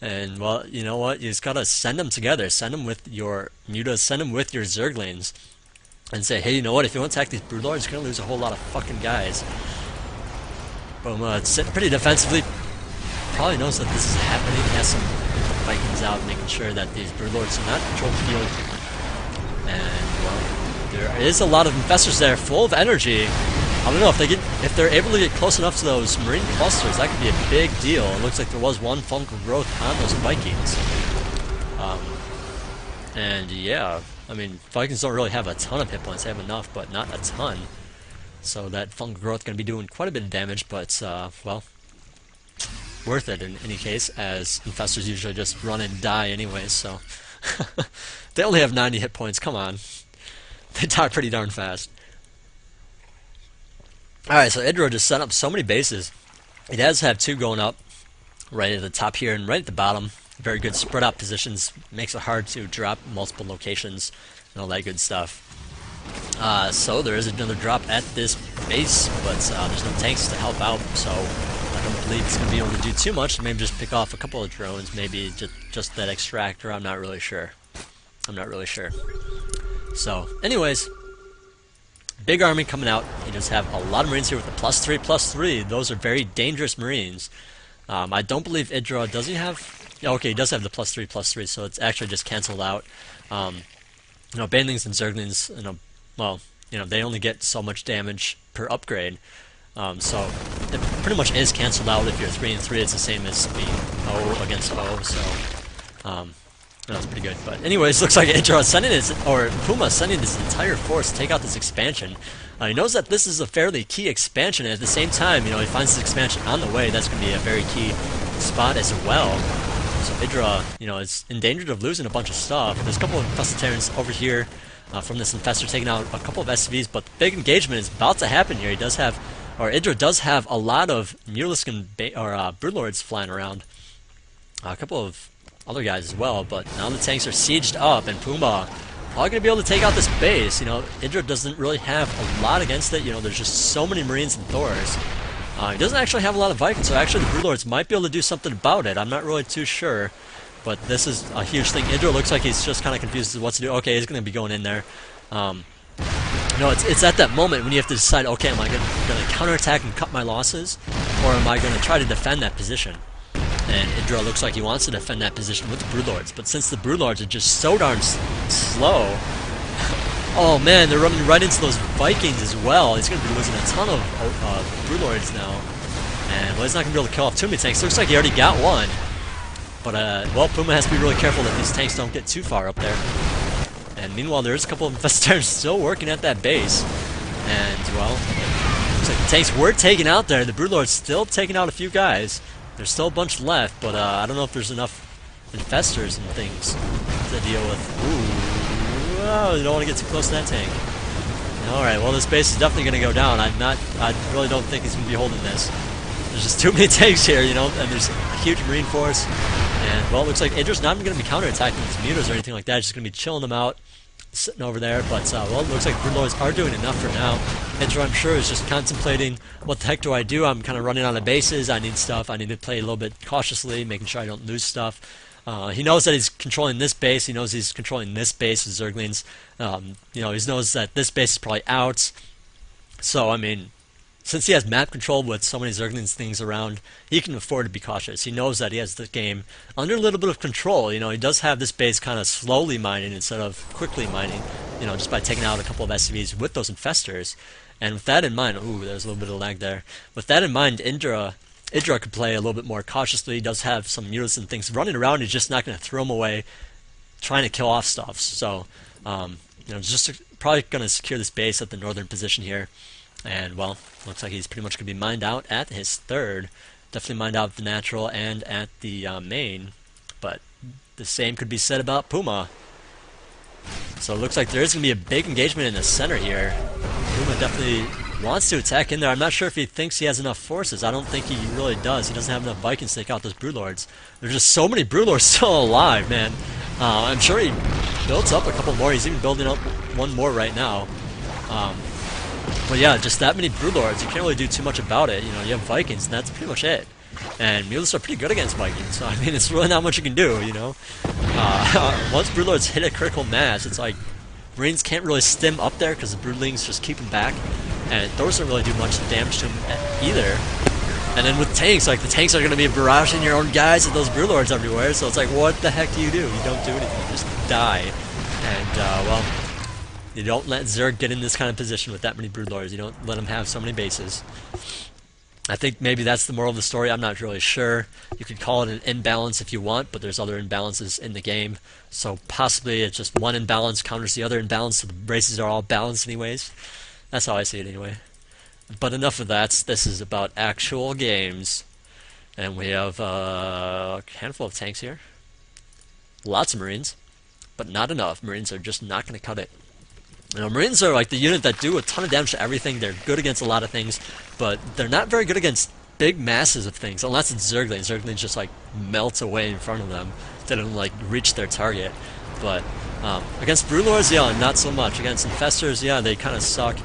Speaker 1: And, well, you know what? You just got to send them together. Send them with your mutas. Send them with your Zerglings. And say, hey, you know what? If you want to attack these Broodlords, you're going to lose a whole lot of fucking guys. Boom, sitting pretty defensively. Probably knows that this is happening. He has some Vikings out, making sure that these Broodlords do not control the field. And, well, there is a lot of investors there, full of energy. I don't know if they're able to get close enough to those Marine clusters. That could be a big deal. It looks like there was one fungal growth on those Vikings. And yeah, I mean, Vikings don't really have a ton of hit points. They have enough, but not a ton. So that fungal growth going to be doing quite a bit of damage, but well, worth it in any case, as infestors usually just run and die anyways. So they only have 90 hit points. Come on, they die pretty darn fast. Alright, so EGIdrA just set up so many bases. He does have two going up right at the top here and right at the bottom. Very good spread out positions. Makes it hard to drop multiple locations and all that good stuff. So there is another drop at this base, but there's no tanks to help out, so I don't believe it's going to be able to do too much. Maybe just pick off a couple of drones, maybe just that extractor. I'm not really sure. So, anyways, big army coming out. He does have a lot of Marines here with the +3/+3. Those are very dangerous Marines. I don't believe EGIdrA, does he have? Okay, he does have the +3/+3, so it's actually just canceled out. Banelings and Zerglings, well, they only get so much damage per upgrade. So it pretty much is canceled out. If you're 3 and 3, it's the same as being O against O. So that's pretty good. But anyways, looks like EGIdrA sending Puma sending this entire force to take out this expansion. He knows that this is a fairly key expansion, and at the same time, he finds this expansion on the way. That's going to be a very key spot as well. So EGIdrA, is in danger of losing a bunch of stuff. There's a couple of Infested over here from this Infestor taking out a couple of SCVs, but the big engagement is about to happen here. EGIdrA does have a lot of Mutalisk and Broodlords flying around. A couple of other guys as well, but now the tanks are sieged up, and Puma probably going to be able to take out this base. EGIdrA doesn't really have a lot against it. There's just so many Marines and Thors. He doesn't actually have a lot of Vikings, so actually the Broodlords might be able to do something about it. I'm not really too sure, but this is a huge thing. EGIdrA looks like he's just kind of confused as to what to do. Okay, he's going to be going in there. No, it's at that moment when you have to decide, okay, am I going to counterattack and cut my losses, or am I going to try to defend that position? And EGIdrA looks like he wants to defend that position with the Broodlords, but since the Broodlords are just so darn slow, oh man, they're running right into those Vikings as well. He's going to be losing a ton of Broodlords now, and well, he's not going to be able to kill off too many tanks. Looks like he already got one, but well, Puma has to be really careful that these tanks don't get too far up there. And meanwhile, there's a couple of Infestors still working at that base. And, well, looks like the tanks were taken out there. The Broodlord's still taking out a few guys. There's still a bunch left, but I don't know if there's enough Infestors and things to deal with. Ooh, oh, you don't want to get too close to that tank. Alright, well, this base is definitely going to go down. I really don't think he's going to be holding this. There's just too many tanks here, you know, and there's a huge Marine force. And, well, it looks like EGIdra's not even going to be counterattacking these mutas or anything like that. It's just going to be chilling them out, sitting over there. But, well, it looks like Broodlords are doing enough for now. EGIdra, I'm sure, is just contemplating, what the heck do I do? I'm kind of running out of bases. I need stuff. I need to play a little bit cautiously, making sure I don't lose stuff. He knows that he's controlling this base. He knows he's controlling this base with Zerglings. You know, he knows that this base is probably out. So, I mean, since he has map control with so many Zerglings things around, he can afford to be cautious. He knows that he has the game under a little bit of control. You know, he does have this base kind of slowly mining instead of quickly mining, you know, just by taking out a couple of SCVs with those Infestors. And with that in mind, ooh, there's a little bit of lag there. With that in mind, EGIdra could play a little bit more cautiously. He does have some mutas and things running around. He's just not going to throw them away trying to kill off stuff. So, you know, just probably going to secure this base at the northern position here. And, well, looks like he's pretty much going to be mined out at his third. Definitely mined out at the natural and at the main. But the same could be said about Puma. So it looks like there is going to be a big engagement in the center here. Puma definitely wants to attack in there. I'm not sure if he thinks he has enough forces. I don't think he really does. He doesn't have enough Vikings to take out those Broodlords. There's just so many Broodlords still alive, man. I'm sure he builds up a couple more. He's even building up one more right now. But yeah, just that many Broodlords, you can't really do too much about it. You know, you have Vikings, and that's pretty much it. And mutas are pretty good against Vikings, so I mean, it's really not much you can do, you know. Once Broodlords hit a critical mass, it's like Marines can't really stim up there because the Broodlings just keep them back, and those don't really do much damage to them either. And then with tanks, like the tanks are going to be barraging your own guys at those Broodlords everywhere, so it's like, what the heck do? You don't do anything, you just die. And, well, you don't let Zerg get in this kind of position with that many Broodlords. You don't let them have so many bases. I think maybe that's the moral of the story. I'm not really sure. You could call it an imbalance if you want, but there's other imbalances in the game. So possibly it's just one imbalance counters the other imbalance, so the races are all balanced anyways. That's how I see it anyway. But enough of that. This is about actual games. And we have a handful of tanks here. Lots of Marines, but not enough. Marines are just not going to cut it. You know, Marines are like the unit that do a ton of damage to everything. They're good against a lot of things, but they're not very good against big masses of things, unless it's Zerglings. Zerglings just like melt away in front of them. They don't like reach their target. But against Broodlords, yeah, not so much. Against Infestors, yeah, they kind of suck.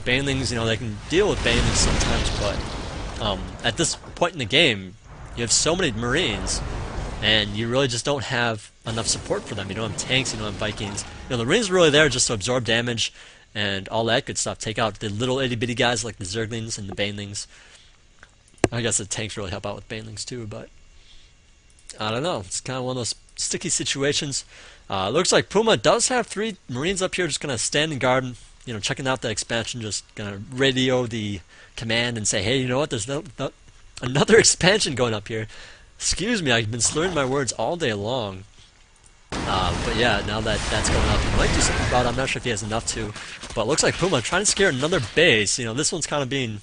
Speaker 1: Banelings, you know, they can deal with Banelings sometimes, but at this point in the game, you have so many Marines, and you really just don't have enough support for them. You don't have tanks, you don't have Vikings. You know, the Marines are really there just to absorb damage and all that good stuff. Take out the little itty-bitty guys like the Zerglings and the Banelings. I guess the tanks really help out with Banelings too, but I don't know. It's kind of one of those sticky situations. Looks like Puma does have 3 Marines up here just going to stand and guard, you know, checking out the expansion, just going to radio the command and say, hey, you know what, there's another expansion going up here. Excuse me, I've been slurring my words all day long. But yeah, now that that's going up, he might do something about it. I'm not sure if he has enough to. But it looks like Puma trying to scare another base. You know, this one's kind of being,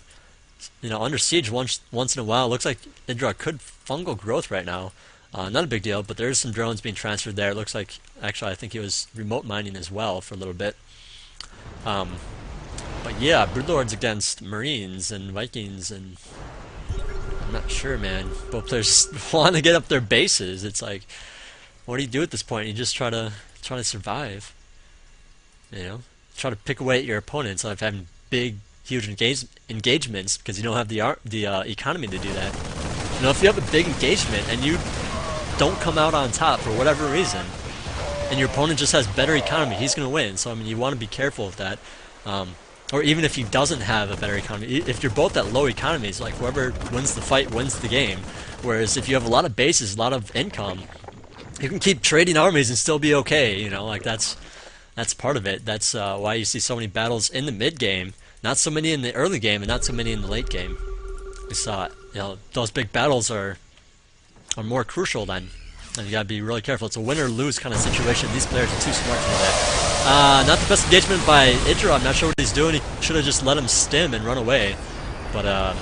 Speaker 1: you know, under siege once in a while. It looks like EGIdrA could fungal growth right now. Not a big deal, but there's some drones being transferred there. It looks like, actually, I think he was remote mining as well for a little bit. But yeah, Broodlords against Marines and Vikings, and I'm not sure, man. Both players want to get up their bases. It's like, what do you do at this point? You just try to survive. You know, try to pick away at your opponents. Like having big huge engagements because you don't have the economy to do that. You know, if you have a big engagement and you don't come out on top for whatever reason, and your opponent just has better economy, he's going to win. So I mean, you want to be careful of that. Or even if he doesn't have a better economy, if you're both at low economies, like whoever wins the fight wins the game. Whereas if you have a lot of bases, a lot of income, you can keep trading armies and still be okay. You know, like that's part of it. That's why you see so many battles in the mid game, not so many in the early game, and not so many in the late game. We saw, you know, those big battles are more crucial then. And you gotta be really careful. It's a win or lose kind of situation. These players are too smart for that. Not the best engagement by EGIdrA. I'm not sure what he's doing. He should have just let him stim and run away. But a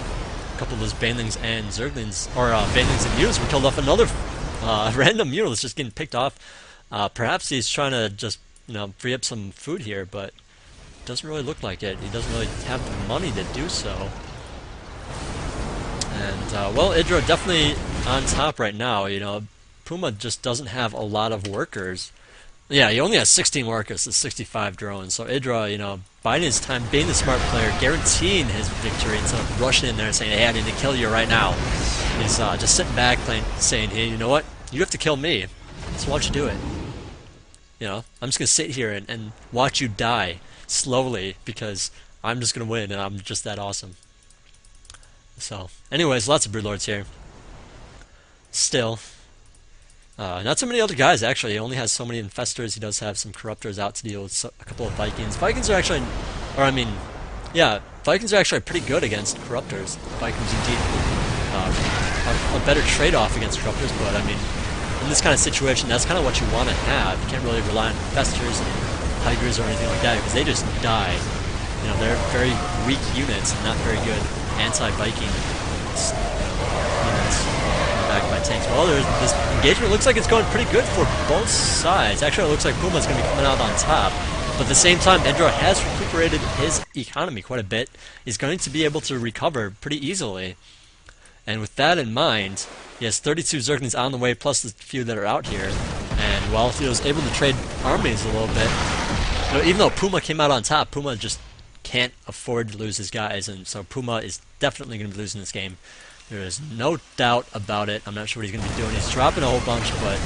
Speaker 1: couple of those banelings and zerglings, or banelings and mules, were killed off. Another random mule is just getting picked off. Perhaps he's trying to just, you know, free up some food here, but it doesn't really look like it. He doesn't really have the money to do so. And well, EGIdrA definitely on top right now. You know, Puma just doesn't have a lot of workers. Yeah, he only has 16 workers, so 65 drones. So EGIdrA, you know, biding his time, being the smart player, guaranteeing his victory instead of rushing in there and saying, hey, I need to kill you right now. He's just sitting back saying, hey, you know what? You have to kill me. So why don't you do it? You know, I'm just going to sit here and watch you die slowly because I'm just going to win and I'm just that awesome. So, anyways, lots of Broodlords here. Still. Not so many other guys, actually. He only has so many Infestors. He does have some Corruptors out to deal with a couple of Vikings. Vikings are actually... Or, I mean... Yeah, Vikings are actually pretty good against Corruptors. Vikings, indeed, are a better trade-off against Corruptors, but, I mean, in this kind of situation, that's kind of what you want to have. You can't really rely on Infestors and Tigers or anything like that, because they just die. You know, they're very weak units and not very good anti-Viking units. Backed by tanks. Well, this engagement looks like it's going pretty good for both sides. Actually, it looks like Puma's going to be coming out on top. But at the same time, EGIdrA has recuperated his economy quite a bit. He's going to be able to recover pretty easily. And with that in mind, he has 32 Zerglings on the way, plus the few that are out here. And while he was able to trade armies a little bit, you know, even though Puma came out on top, Puma just can't afford to lose his guys. And so Puma is definitely going to be losing this game. There is no doubt about it. I'm not sure what he's going to be doing. He's dropping a whole bunch, but,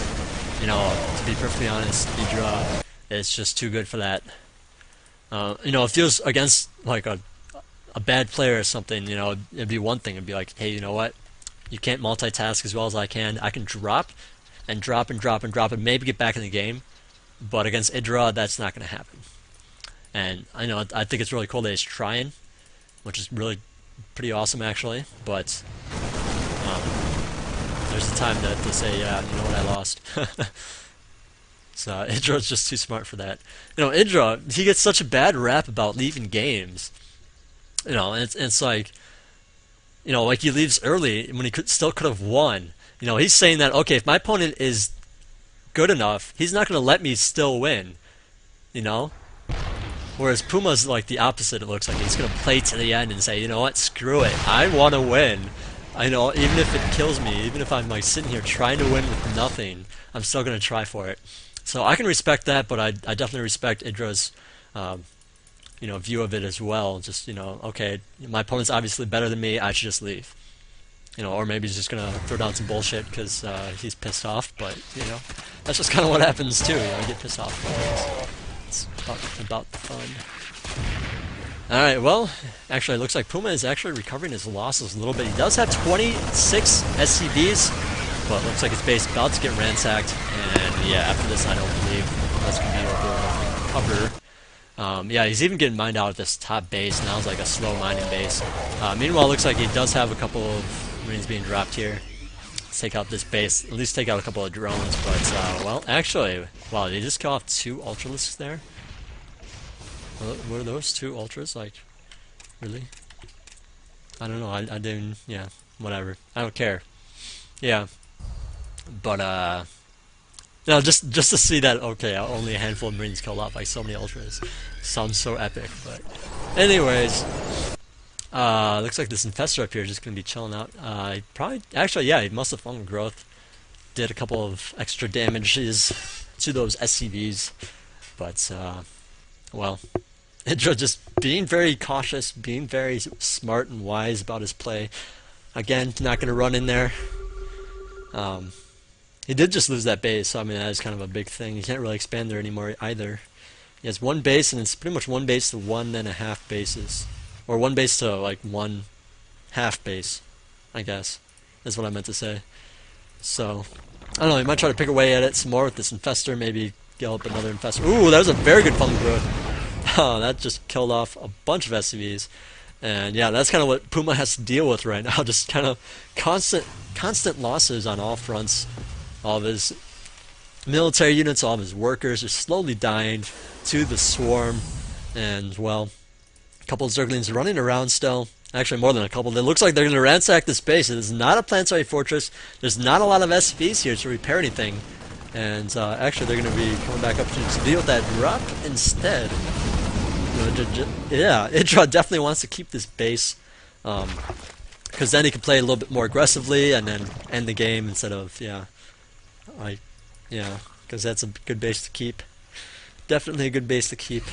Speaker 1: you know, to be perfectly honest, EGIdrA is just too good for that. You know, if he was against, like, a bad player or something, you know, it'd be one thing. It'd be like, hey, you know what? You can't multitask as well as I can. I can drop and drop and drop and drop and maybe get back in the game. But against EGIdrA, that's not going to happen. And I know, I think it's really cool that he's trying, which is really pretty awesome, actually, but there's a time to say, yeah, you know what, I lost. So EGIdRA's just too smart for that. You know, EGIdRA, he gets such a bad rap about leaving games. You know, and it's like, you know, like he leaves early when he still could have won. You know, he's saying that, okay, if my opponent is good enough, he's not going to let me still win. You know? Whereas Puma's like the opposite, it looks like. He's going to play to the end and say, you know what, screw it. I want to win. I know, even if it kills me, even if I'm like sitting here trying to win with nothing, I'm still going to try for it. So I can respect that, but I definitely respect EGIdRA's you know, view of it as well. Just, you know, okay, my opponent's obviously better than me, I should just leave. You know, or maybe he's just going to throw down some bullshit because he's pissed off, but, you know, that's just kind of what happens too, you know, you get pissed off. It's about the fun. Alright, well, actually it looks like Puma is actually recovering his losses a little bit. He does have 26 SCVs, but it looks like his base about to get ransacked, and yeah, after this I don't believe that's going to be able to recover. Yeah, he's even getting mined out at this top base. Now it's like a slow mining base. Meanwhile, it looks like he does have a couple of Marines being dropped here. Let's take out this base, at least take out a couple of drones, but, well, actually, wow, did he just kill off 2 Ultralisks there? Were those 2 Ultras? Like, really? I don't know, I didn't, yeah, whatever. I don't care. Yeah. But, no, just to see that, okay, only a handful of Marines killed off, like, so many Ultras. Sounds so epic, but... Anyways... looks like this Infestor up here is just going to be chilling out. Probably, actually, yeah, he must have found growth. Did a couple of extra damages to those SCVs. But, well, EGIdRA just being very cautious, being very smart and wise about his play. Again, not going to run in there. He did just lose that base, so I mean that is kind of a big thing. He can't really expand there anymore either. He has one base, and it's pretty much one base to 1.5 bases, or one base to like 1/2 base, I guess. That's what I meant to say. So I don't know. He might try to pick away at it some more with this infestor. Maybe get up another infestor. Ooh, that was a very good fungal growth. Oh, that just killed off a bunch of SCVs. And yeah, that's kind of what Puma has to deal with right now. Just kind of constant losses on all fronts. All of his military units, all of his workers are slowly dying to the swarm. And, well, a couple of Zerglings running around still. Actually, more than a couple. It looks like they're going to ransack this base. It is not a planetary fortress. There's not a lot of SCVs here to repair anything. And actually, they're going to be coming back up to deal with that drop instead. Yeah, EGIdrA definitely wants to keep this base. Because then he can play a little bit more aggressively and then end the game instead of, yeah, because that's a good base to keep. Definitely a good base to keep.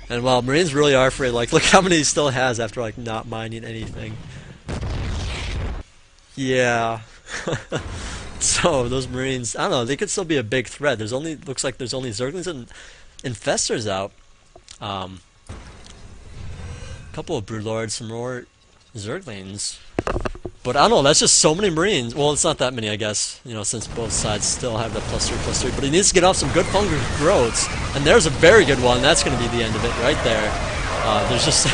Speaker 1: And well, Marines really are afraid. Like, look how many he still has after like not mining anything. Yeah. So those Marines, I don't know, they could still be a big threat. Looks like there's only Zerglings and Infestors out. A couple of Broodlords, some more Zerglings. But I don't know, that's just so many Marines. Well, it's not that many, I guess, you know, since both sides still have that +3/+3. But he needs to get off some good fungal growths. And there's a very good one. That's going to be the end of it right there. There's just,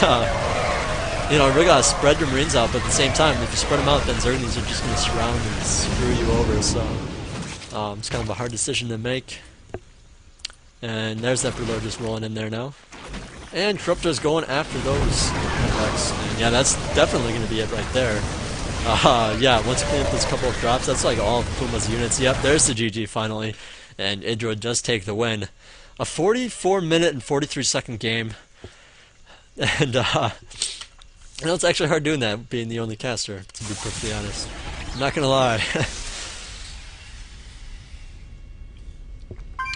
Speaker 1: you know, really got to spread your Marines out. But at the same time, if you spread them out, then Zerglings are just going to surround and screw you over. So it's kind of a hard decision to make. And there's that Broodlord just rolling in there now. And Corruptor's going after those attacks. And yeah, that's definitely going to be it right there. Yeah, once you clean up those couple of drops, that's like all of Puma's units. Yep, there's the GG finally. And EGIdrA does take the win. A 44-minute and 43-second game. And, you know, it's actually hard doing that, being the only caster, to be perfectly honest. I'm not going to lie.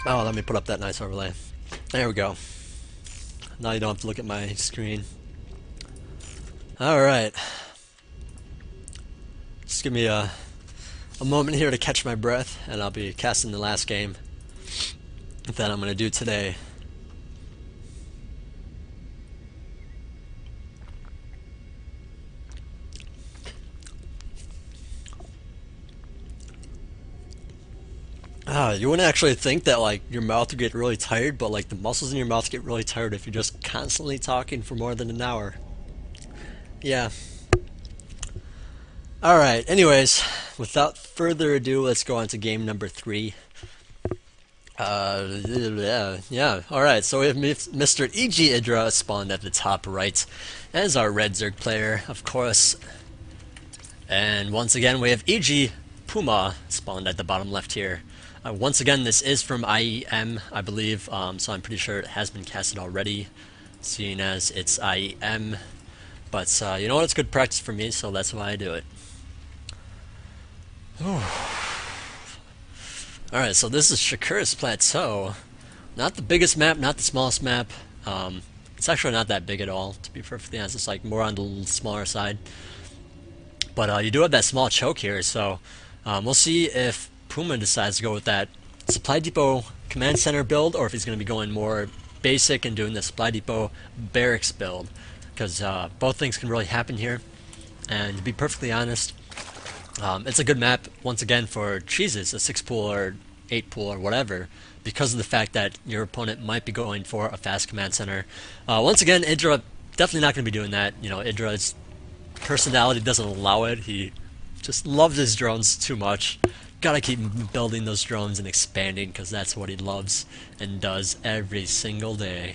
Speaker 1: Oh, let me put up that nice overlay. There we go. Now you don't have to look at my screen. Alright. Just give me a moment here to catch my breath, and I'll be casting the last game that I'm going to do today. You wouldn't actually think that like your mouth would get really tired, but like the muscles in your mouth get really tired if you're just constantly talking for more than an hour. Yeah. Alright, anyways, without further ado, let's go on to game number 3. Yeah, alright, so we have Mr. EGIdrA spawned at the top right as our red Zerg player, of course. And once again, we have EGPuMa spawned at the bottom left here. Once again, this is from IEM, I believe, so I'm pretty sure it has been casted already, seeing as it's IEM. But you know what, it's good practice for me, so that's why I do it. Alright, so this is Shakur's Plateau. Not the biggest map, not the smallest map. It's actually not that big at all, to be perfectly honest. It's like more on the smaller side. But you do have that small choke here, so we'll see if Puma decides to go with that Supply Depot Command Center build, or if he's going to be going more basic and doing the Supply Depot Barracks build. Because both things can really happen here. And to be perfectly honest, it's a good map, once again, for cheeses, a 6-pool or 8-pool or whatever, because of the fact that your opponent might be going for a fast command center. Once again, EGIdrA definitely not going to be doing that. You know, EGIdRA's personality doesn't allow it. He just loves his drones too much. Gotta keep building those drones and expanding, because that's what he loves and does every single day.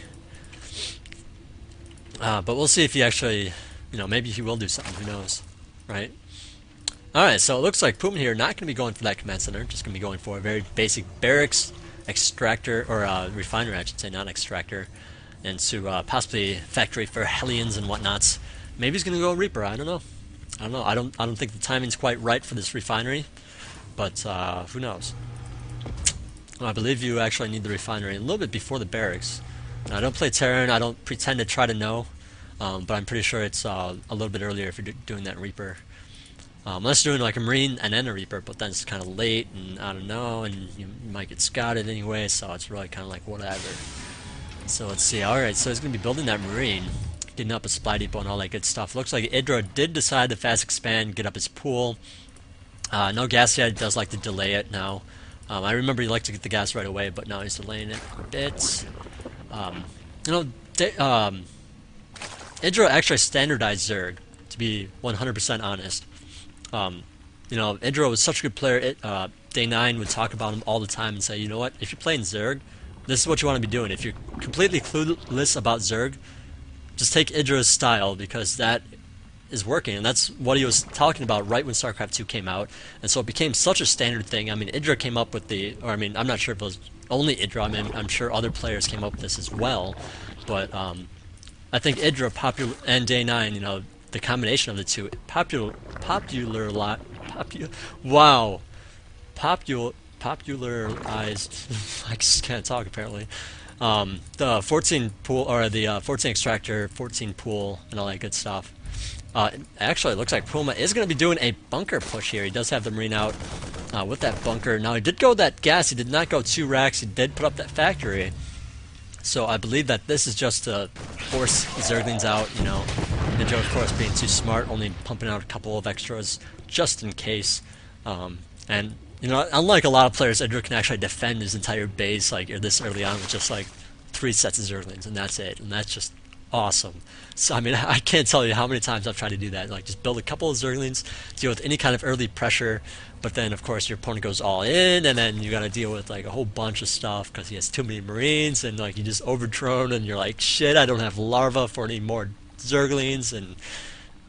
Speaker 1: But we'll see if he actually, you know, maybe he will do something, who knows, right? Alright, so it looks like Puma here not going to be going for that command center, just going to be going for a very basic barracks, extractor, or refinery, I should say, not extractor, and to possibly factory for Hellions and whatnots. Maybe he's going to go Reaper, I don't know. I don't think the timing's quite right for this refinery, but who knows. Well, I believe you actually need the refinery a little bit before the barracks. I don't play Terran. I don't pretend to try to know, but I'm pretty sure it's a little bit earlier if you're doing that Reaper. Unless you're doing like a Marine and then a Reaper, but then it's kind of late and I don't know, and you might get scouted anyway, so it's really kind of like whatever. So let's see. Alright, so he's going to be building that Marine, getting up a supply depot and all that good stuff. Looks like EGIdrA did decide to fast expand, get up his pool. No gas yet. He does like to delay it now. I remember he liked to get the gas right away, but now he's delaying it a bit. You know, EGIdrA actually standardized Zerg, to be 100% honest. You know, EGIdrA was such a good player. Day 9 would talk about him all the time and say, you know what, if you're playing Zerg, this is what you want to be doing. If you're completely clueless about Zerg, just take EGIdRA's style because that is working. And that's what he was talking about right when StarCraft 2 came out. And so it became such a standard thing. I mean, EGIdRA came up with the, or I mean, I'm not sure if it was only EGIdRA. I mean, I'm sure other players came up with this as well. But I think EGIdRA and Day 9, you know, the combination of the two, popularized. I just can't talk apparently. The 14 pool or the 14 extractor, 14 pool, and all that good stuff. Actually, it looks like Puma is going to be doing a bunker push here. He does have the Marine out with that bunker. Now he did go that gas. He did not go 2 racks. He did put up that factory. So I believe that this is just to force Zerglings out, you know. Ninja, of course, being too smart, only pumping out a couple of extras just in case. And, you know, unlike a lot of players, EGIdRA can actually defend his entire base, like, this early on with just, like, 3 sets of Zerglings, and that's it. And that's just awesome. So, I mean, I can't tell you how many times I've tried to do that. Like, just build a couple of Zerglings, deal with any kind of early pressure, but then, of course, your opponent goes all in, and then you got to deal with, like, a whole bunch of stuff because he has too many Marines, and, like, you just overdrone, and you're like, shit, I don't have larva for any more Zerglings, and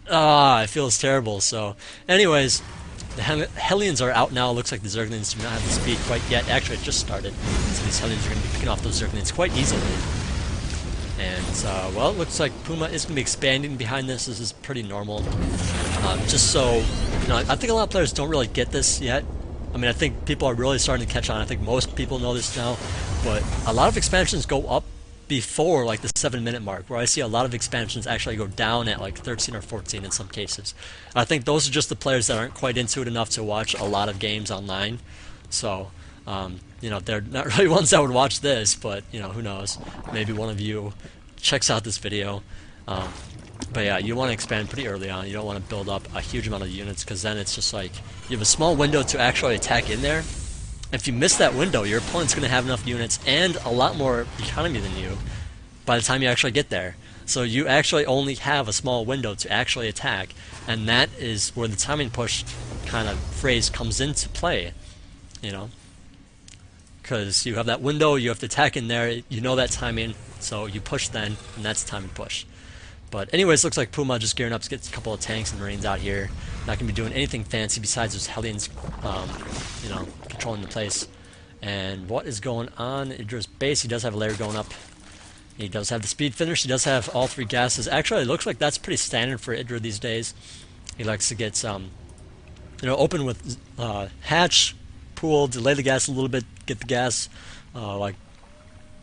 Speaker 1: it feels terrible. So, anyways, the Hellions are out now. Looks like the Zerglings do not have the speed quite yet. Actually, it just started, so these Hellions are going to be picking off those Zerglings quite easily. And, well, it looks like Puma is going to be expanding behind this. This is pretty normal. Just so, you know, I think a lot of players don't really get this yet. I mean, I think people are really starting to catch on. I think most people know this now. But a lot of expansions go up before, like, the 7-minute mark, where I see a lot of expansions actually go down at, like, 13 or 14 in some cases. I think those are just the players that aren't quite into it enough to watch a lot of games online. So, you know, they're not really ones that would watch this, but, you know, who knows. Maybe one of you checks out this video. But yeah, you want to expand pretty early on. You don't want to build up a huge amount of units because then it's just like you have a small window to actually attack in there. If you miss that window, your opponent's going to have enough units and a lot more economy than you by the time you actually get there. So you actually only have a small window to actually attack, and that is where the timing push kind of phrase comes into play, you know. Because you have that window, you have to attack in there, you know that timing, so you push then, and that's the timing push. But anyways, looks like Puma just gearing up to get a couple of tanks and Marines out here. Not going to be doing anything fancy besides those Hellions, you know, controlling the place. And what is going on in EGIdRA's base? He does have a layer going up. He does have the speed finish. He does have all 3 gases. Actually, it looks like that's pretty standard for EGIdRA these days. He likes to get, you know, open with hatch, pool, delay the gas a little bit, get the gas, like,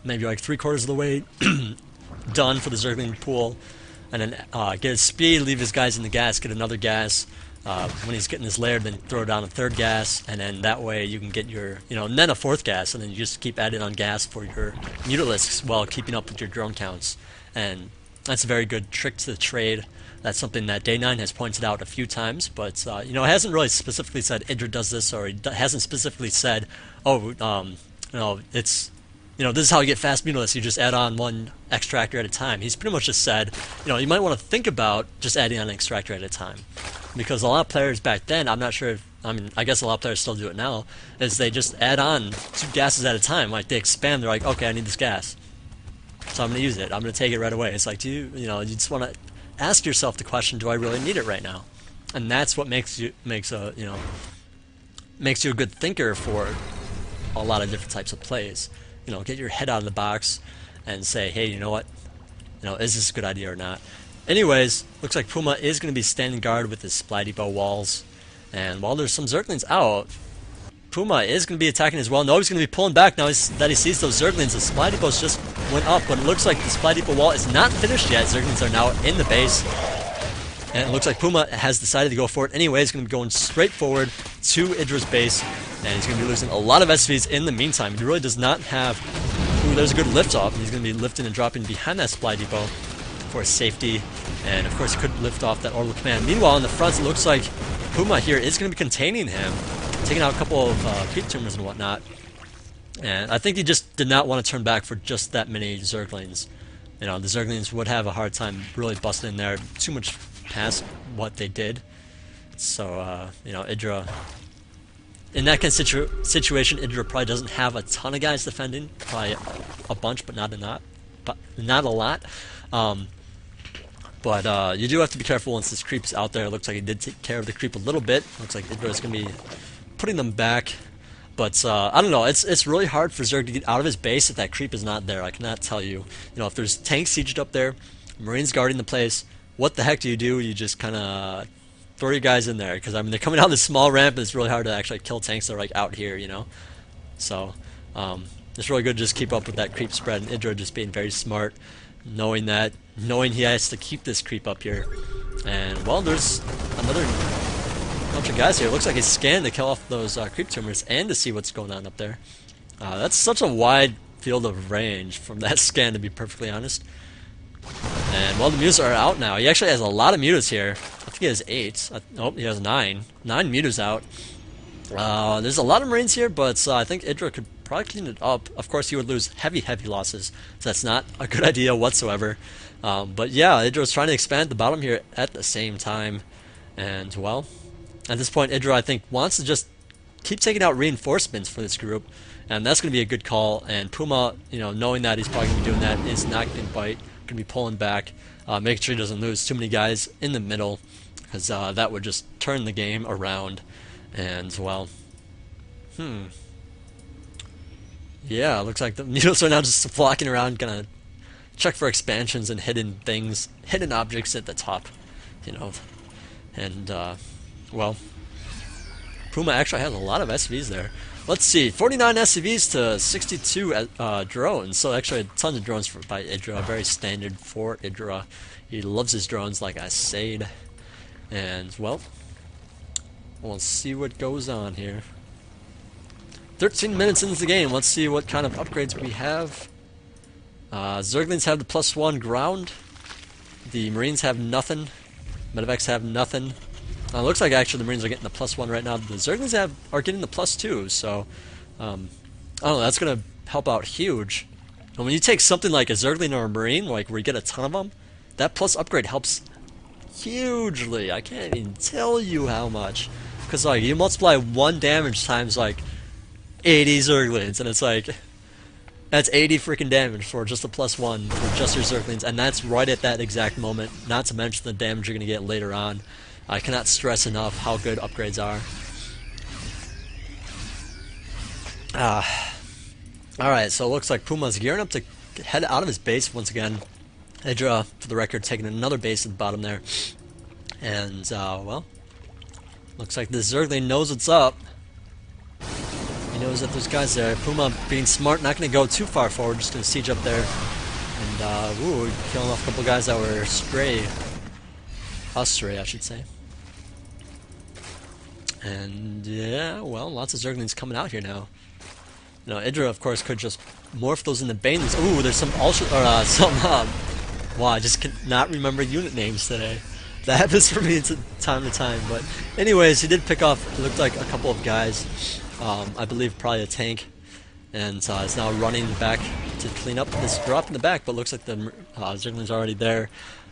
Speaker 1: maybe like 3/4 of the way done for the Zergling pool. And then get his speed, leave his guys in the gas, get another gas. When he's getting his layer, then throw down a 3rd gas, and then that way you can get your, you know, and then a 4th gas, and then you just keep adding on gas for your mutalisks while keeping up with your drone counts. And that's a very good trick to the trade. That's something that Day 9 has pointed out a few times, but, you know, it hasn't really specifically said EGIdRA does this, or he hasn't specifically said, oh, you know, it's, you know, this is how you get fast mutalisks. You just add on 1 extractor at a time. He's pretty much just said, you know, you might want to think about just adding on an extractor at a time. Because a lot of players back then, I'm not sure if, I mean, I guess a lot of players still do it now, is they just add on 2 gases at a time. Like, they expand, they're like, okay, I need this gas, so I'm going to use it. I'm going to take it right away. It's like, you know, you just want to ask yourself the question, do I really need it right now? And that's what makes you a good thinker for a lot of different types of plays. You know, get your head out of the box and say, hey, you know what? You know, is this a good idea or not? Anyways, looks like Puma is going to be standing guard with his supply depot walls. And while there's some Zerglings out, Puma is going to be attacking as well. No, he's going to be pulling back now that he sees those Zerglings. The supply depots just went up, but it looks like the supply depot wall is not finished yet. Zerglings are now in the base. And it looks like Puma has decided to go for it anyway. He's going to be going straight forward to IEGIdRA's base. And he's going to be losing a lot of SVs in the meantime. He really does not have... Ooh, there's a good lift off. He's going to be lifting and dropping behind that supply depot for safety. And of course he could lift off that orbital command. Meanwhile, on the front, it looks like Puma here is going to be containing him, taking out a couple of creep tumors and whatnot. And I think he just did not want to turn back for just that many Zerglings. You know, the Zerglings would have a hard time really busting in there too much past what they did. So, you know, IEGIdRA... In that kind of situation, IEGIdRA probably doesn't have a ton of guys defending. Probably a bunch, but not a lot. But you do have to be careful once this creep is out there. It looks like he did take care of the creep a little bit. Looks like IEGIdRA is going to be putting them back. But I don't know. It's really hard for Zerg to get out of his base if that creep is not there. I cannot tell you. You know, if there's tanks sieged up there, Marines guarding the place, what the heck do? You just kind of throw your guys in there, because I mean they're coming down this small ramp and it's really hard to actually kill tanks that are like out here, you know. So it's really good to just keep up with that creep spread, and IEGIdRA just being very smart, knowing he has to keep this creep up here. And well, there's another bunch of guys here. It looks like he's scanned to kill off those creep tumors and to see what's going on up there. That's such a wide field of range from that scan, to be perfectly honest. And well, the mutas are out now. He actually has a lot of mutas here. I think he has 8. Nope, he has 9. 9 mutas out. There's a lot of Marines here, but I think IEGIdRA could probably clean it up. Of course, he would lose heavy losses, so that's not a good idea whatsoever. But yeah, IEGIdRA is trying to expand the bottom here at the same time. And well, at this point, IEGIdRA, I think, wants to just keep taking out reinforcements for this group, and that's going to be a good call. And Puma, you know, knowing that he's probably going to be doing that, is not going to bite. Going to be pulling back, making sure he doesn't lose too many guys in the middle, because that would just turn the game around. And well, yeah, looks like the mutas are now just flocking around, gonna check for expansions and hidden things, hidden objects at the top, you know. And well, Puma actually has a lot of SCVs there. Let's see, 49 SCVs to 62 drones. So actually, tons of drones by IEGIdRA. Very standard for IEGIdRA. He loves his drones, like I said. And well, we'll see what goes on here. 13 minutes into the game. Let's see what kind of upgrades we have. Zerglings have the +1 ground. The Marines have nothing. Medevacs have nothing. Looks like actually the Marines are getting the +1 right now. The Zerglings are getting the +2, so I don't know, that's going to help out huge. And when you take something like a Zergling or a Marine, like where you get a ton of them, that plus upgrade helps hugely. I can't even tell you how much. Because like you multiply 1 damage times like 80 Zerglings, and it's like that's 80 freaking damage for just a +1 for just your Zerglings, and that's right at that exact moment. Not to mention the damage you're going to get later on. I cannot stress enough how good upgrades are. Alright, so it looks like Puma's gearing up to head out of his base once again. IEGIdRA, for the record, taking another base at the bottom there. And, well, looks like the Zergling knows what's up. He knows that there's guys there. Puma, being smart, not going to go too far forward, just going to siege up there. And, ooh, killing off a couple guys that were stray. Astray, I should say. And yeah, well, lots of Zerglings coming out here now. You know, IEGIdRA, of course, could just morph those into Banelings. Ooh, there's some wow, I just cannot remember unit names today. That happens for me time to time. But anyways, he did pick off, it looked like a couple of guys. I believe probably a tank. And is now running back to clean up this drop in the back. But looks like the Zergling's already there.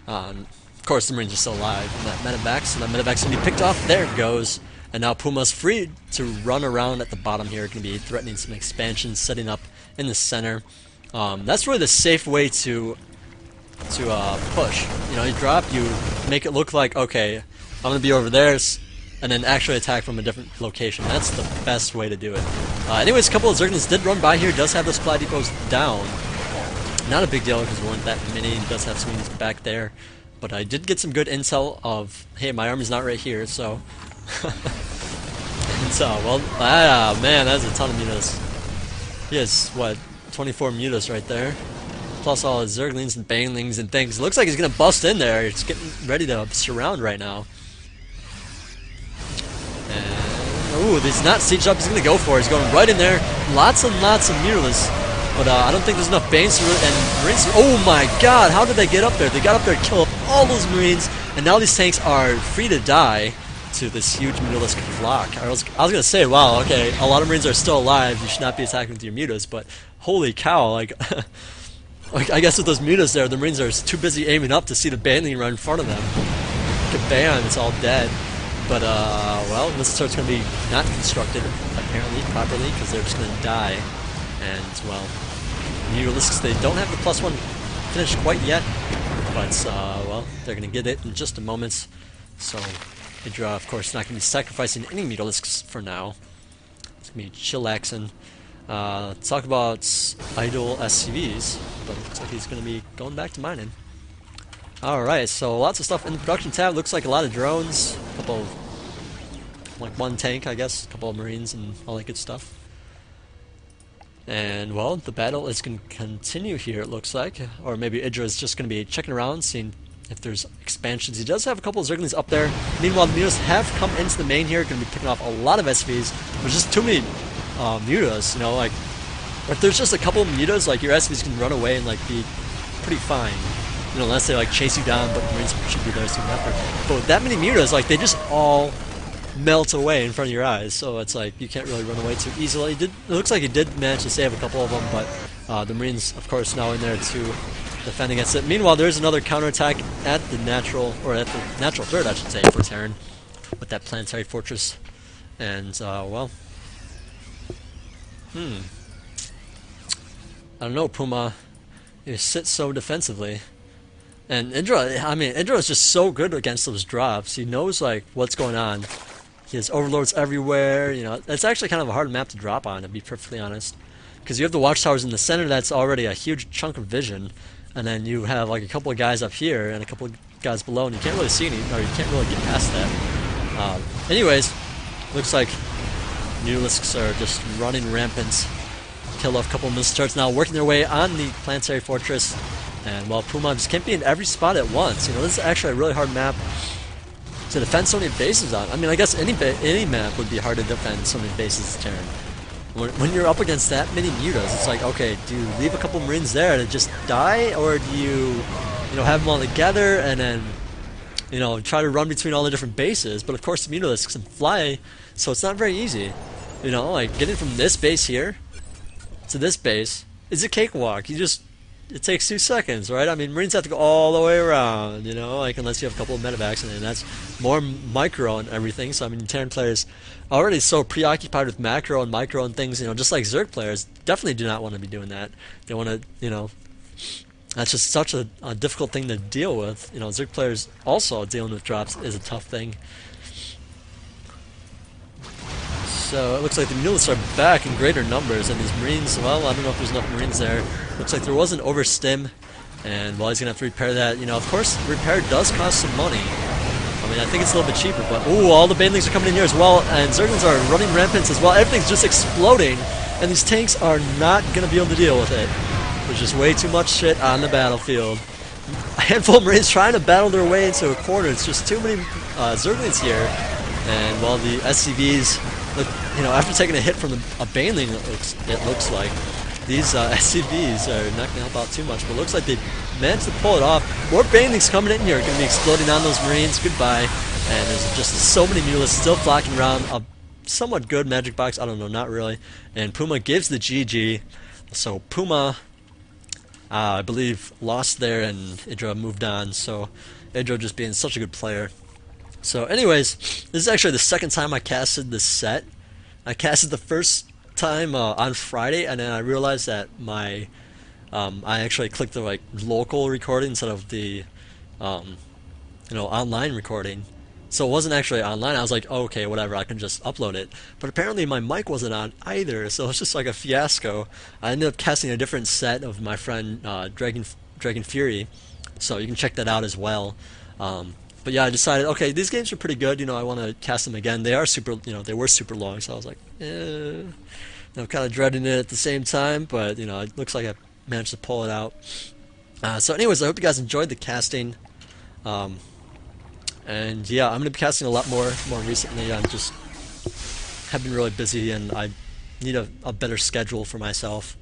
Speaker 1: Of course, the Marines are still alive. And that medevac, so that medevac's going to be picked off. There it goes. And now Puma's free to run around at the bottom here. Going to be threatening some expansions, setting up in the center. That's really the safe way to push. You know, you drop, you make it look like, okay, I'm going to be over there, and then actually attack from a different location. That's the best way to do it. Anyways, a couple of Zerglings did run by here. Does have the supply depots down. Not a big deal because there weren't that many. Does have some units back there. But I did get some good intel of, hey, my army's not right here, so... So, well, man, that's a ton of mutas. He has, what, 24 mutas right there. Plus all his Zerglings and Banelings and things. Looks like he's gonna bust in there. He's getting ready to surround right now. And, ooh, this is not siege up. He's gonna go for it. He's going right in there. Lots and lots of Mutalists. But I don't think there's enough Banes to really, and Marines. Oh my god, how did they get up there? They got up there to kill up all those Marines, and now these tanks are free to die to this huge Mutalisk flock. I was gonna say, wow, okay, a lot of Marines are still alive. You should not be attacking with your Mutas, but holy cow, like, like I guess with those Mutas there, the Marines are too busy aiming up to see the Baneling right in front of them. Kabam, it's all dead. But well, this start's gonna be not constructed apparently properly because they're just gonna die, and well. Mutalisks, they don't have the +1 finished quite yet, but well, they're going to get it in just a moment. So, EGIdrA, of course, not going to be sacrificing any Mutalisks for now. It's going to be chillaxing. Talk about idle SCVs, but it looks like he's going to be going back to mining. Alright, so lots of stuff in the production tab. Looks like a lot of drones, a couple of, like one tank, I guess, a couple of Marines, and all that good stuff. And, well, the battle is going to continue here, it looks like. Or maybe EGIdrA is just going to be checking around, seeing if there's expansions. He does have a couple of Zerglings up there. Meanwhile, the Mutas have come into the main here, going to be picking off a lot of SVs. There's just too many Mutas, you know, like, if there's just a couple of Mutas, like, your SVs can run away and, like, be pretty fine. You know, unless they, like, chase you down, but the Marines should be there soon after. But with that many Mutas, like, they just all melt away in front of your eyes, so it's like you can't really run away too easily. It looks like he did manage to save a couple of them, but the Marines, of course, now in there to defend against it. Meanwhile, there's another counterattack at the natural threat, I should say, for Terran with that planetary fortress. And well, I don't know, Puma, you sit so defensively. And EGIdrA, I mean, EGIdrA is just so good against those drops. He knows like what's going on. He has overlords everywhere, you know. It's actually kind of a hard map to drop on, to be perfectly honest. Because you have the watchtowers in the center, that's already a huge chunk of vision. And then you have like a couple of guys up here and a couple of guys below, and you can't really see any, or you can't really get past that. Anyways, looks like Mutalisks are just running rampant. Kill off a couple of missile turrets now, working their way on the planetary fortress. And well, Puma just can't be in every spot at once. You know, this is actually a really hard map to defend so many bases on. I mean, I guess any map would be hard to defend so many bases as Terran. When you're up against that many Mutas, it's like, okay, do you leave a couple Marines there to just die, or do you know, have them all together and then, you know, try to run between all the different bases? But of course, the Mutalisks can fly, so it's not very easy. You know, like getting from this base here to this base is a cakewalk. It takes 2 seconds, right? I mean, Marines have to go all the way around, you know, like unless you have a couple of medevacs, and that's more micro and everything. So I mean, Terran players are already so preoccupied with macro and micro and things, you know, just like Zerg players definitely do not want to be doing that. They want to, you know, that's just such a difficult thing to deal with. You know, Zerg players also dealing with drops is a tough thing. So it looks like the Mutalisks are back in greater numbers, and these Marines, well, I don't know if there's enough Marines there. Looks like there was an overstim, and well, he's gonna have to repair that. You know, of course, repair does cost some money. I mean, I think it's a little bit cheaper, but ooh, all the Banelings are coming in here as well, and Zerglings are running rampant as well. Everything's just exploding, and these tanks are not gonna be able to deal with it. There's just way too much shit on the battlefield. A handful of Marines trying to battle their way into a corner. It's just too many Zerglings here, and while the SCVs, look, you know, after taking a hit from a Baneling, it looks like these SCVs are not going to help out too much, but it looks like they managed to pull it off. More Banelings coming in here, going to be exploding on those Marines. Goodbye. And there's just so many Mutalisks still flocking around. A somewhat good magic box, I don't know, not really. And Puma gives the GG. So Puma, I believe, lost there, and EGIdrA moved on. So EGIdrA just being such a good player. So anyways, this is actually the second time I casted this set. I casted the first time on Friday, and then I realized that my I actually clicked the like local recording instead of the you know, online recording. So it wasn't actually online. I was like, oh, okay, whatever, I can just upload it. But apparently my mic wasn't on either, so it's just like a fiasco. I ended up casting a different set of my friend Dragon Fury, so you can check that out as well. But But yeah, I decided, okay, these games are pretty good. I want to cast them again. They are super, they were super long, so I was like, I'm kind of dreading it at the same time. But it looks like I managed to pull it out. So, anyways, I hope you guys enjoyed the casting. Um, and yeah, I'm gonna be casting a lot more recently. I'm just have been really busy, and I need a better schedule for myself.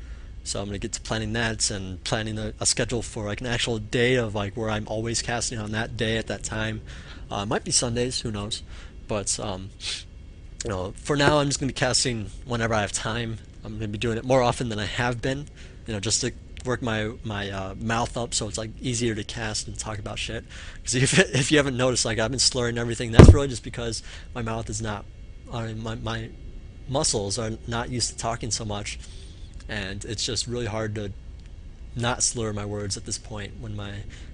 Speaker 1: So I'm gonna get to planning that and planning a schedule for like an actual day of like where I'm always casting on that day at that time. It might be Sundays, who knows? But for now I'm just gonna be casting whenever I have time. I'm gonna be doing it more often than I have been. Just to work my mouth up so it's like easier to cast and talk about shit. Because if you haven't noticed, like I've been slurring everything. That's really just because my mouth is not, my muscles are not used to talking so much, and it's just really hard to not slur my words at this point when my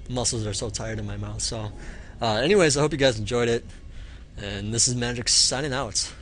Speaker 1: muscles are so tired in my mouth. So, anyways, I hope you guys enjoyed it, and this is Magic signing out.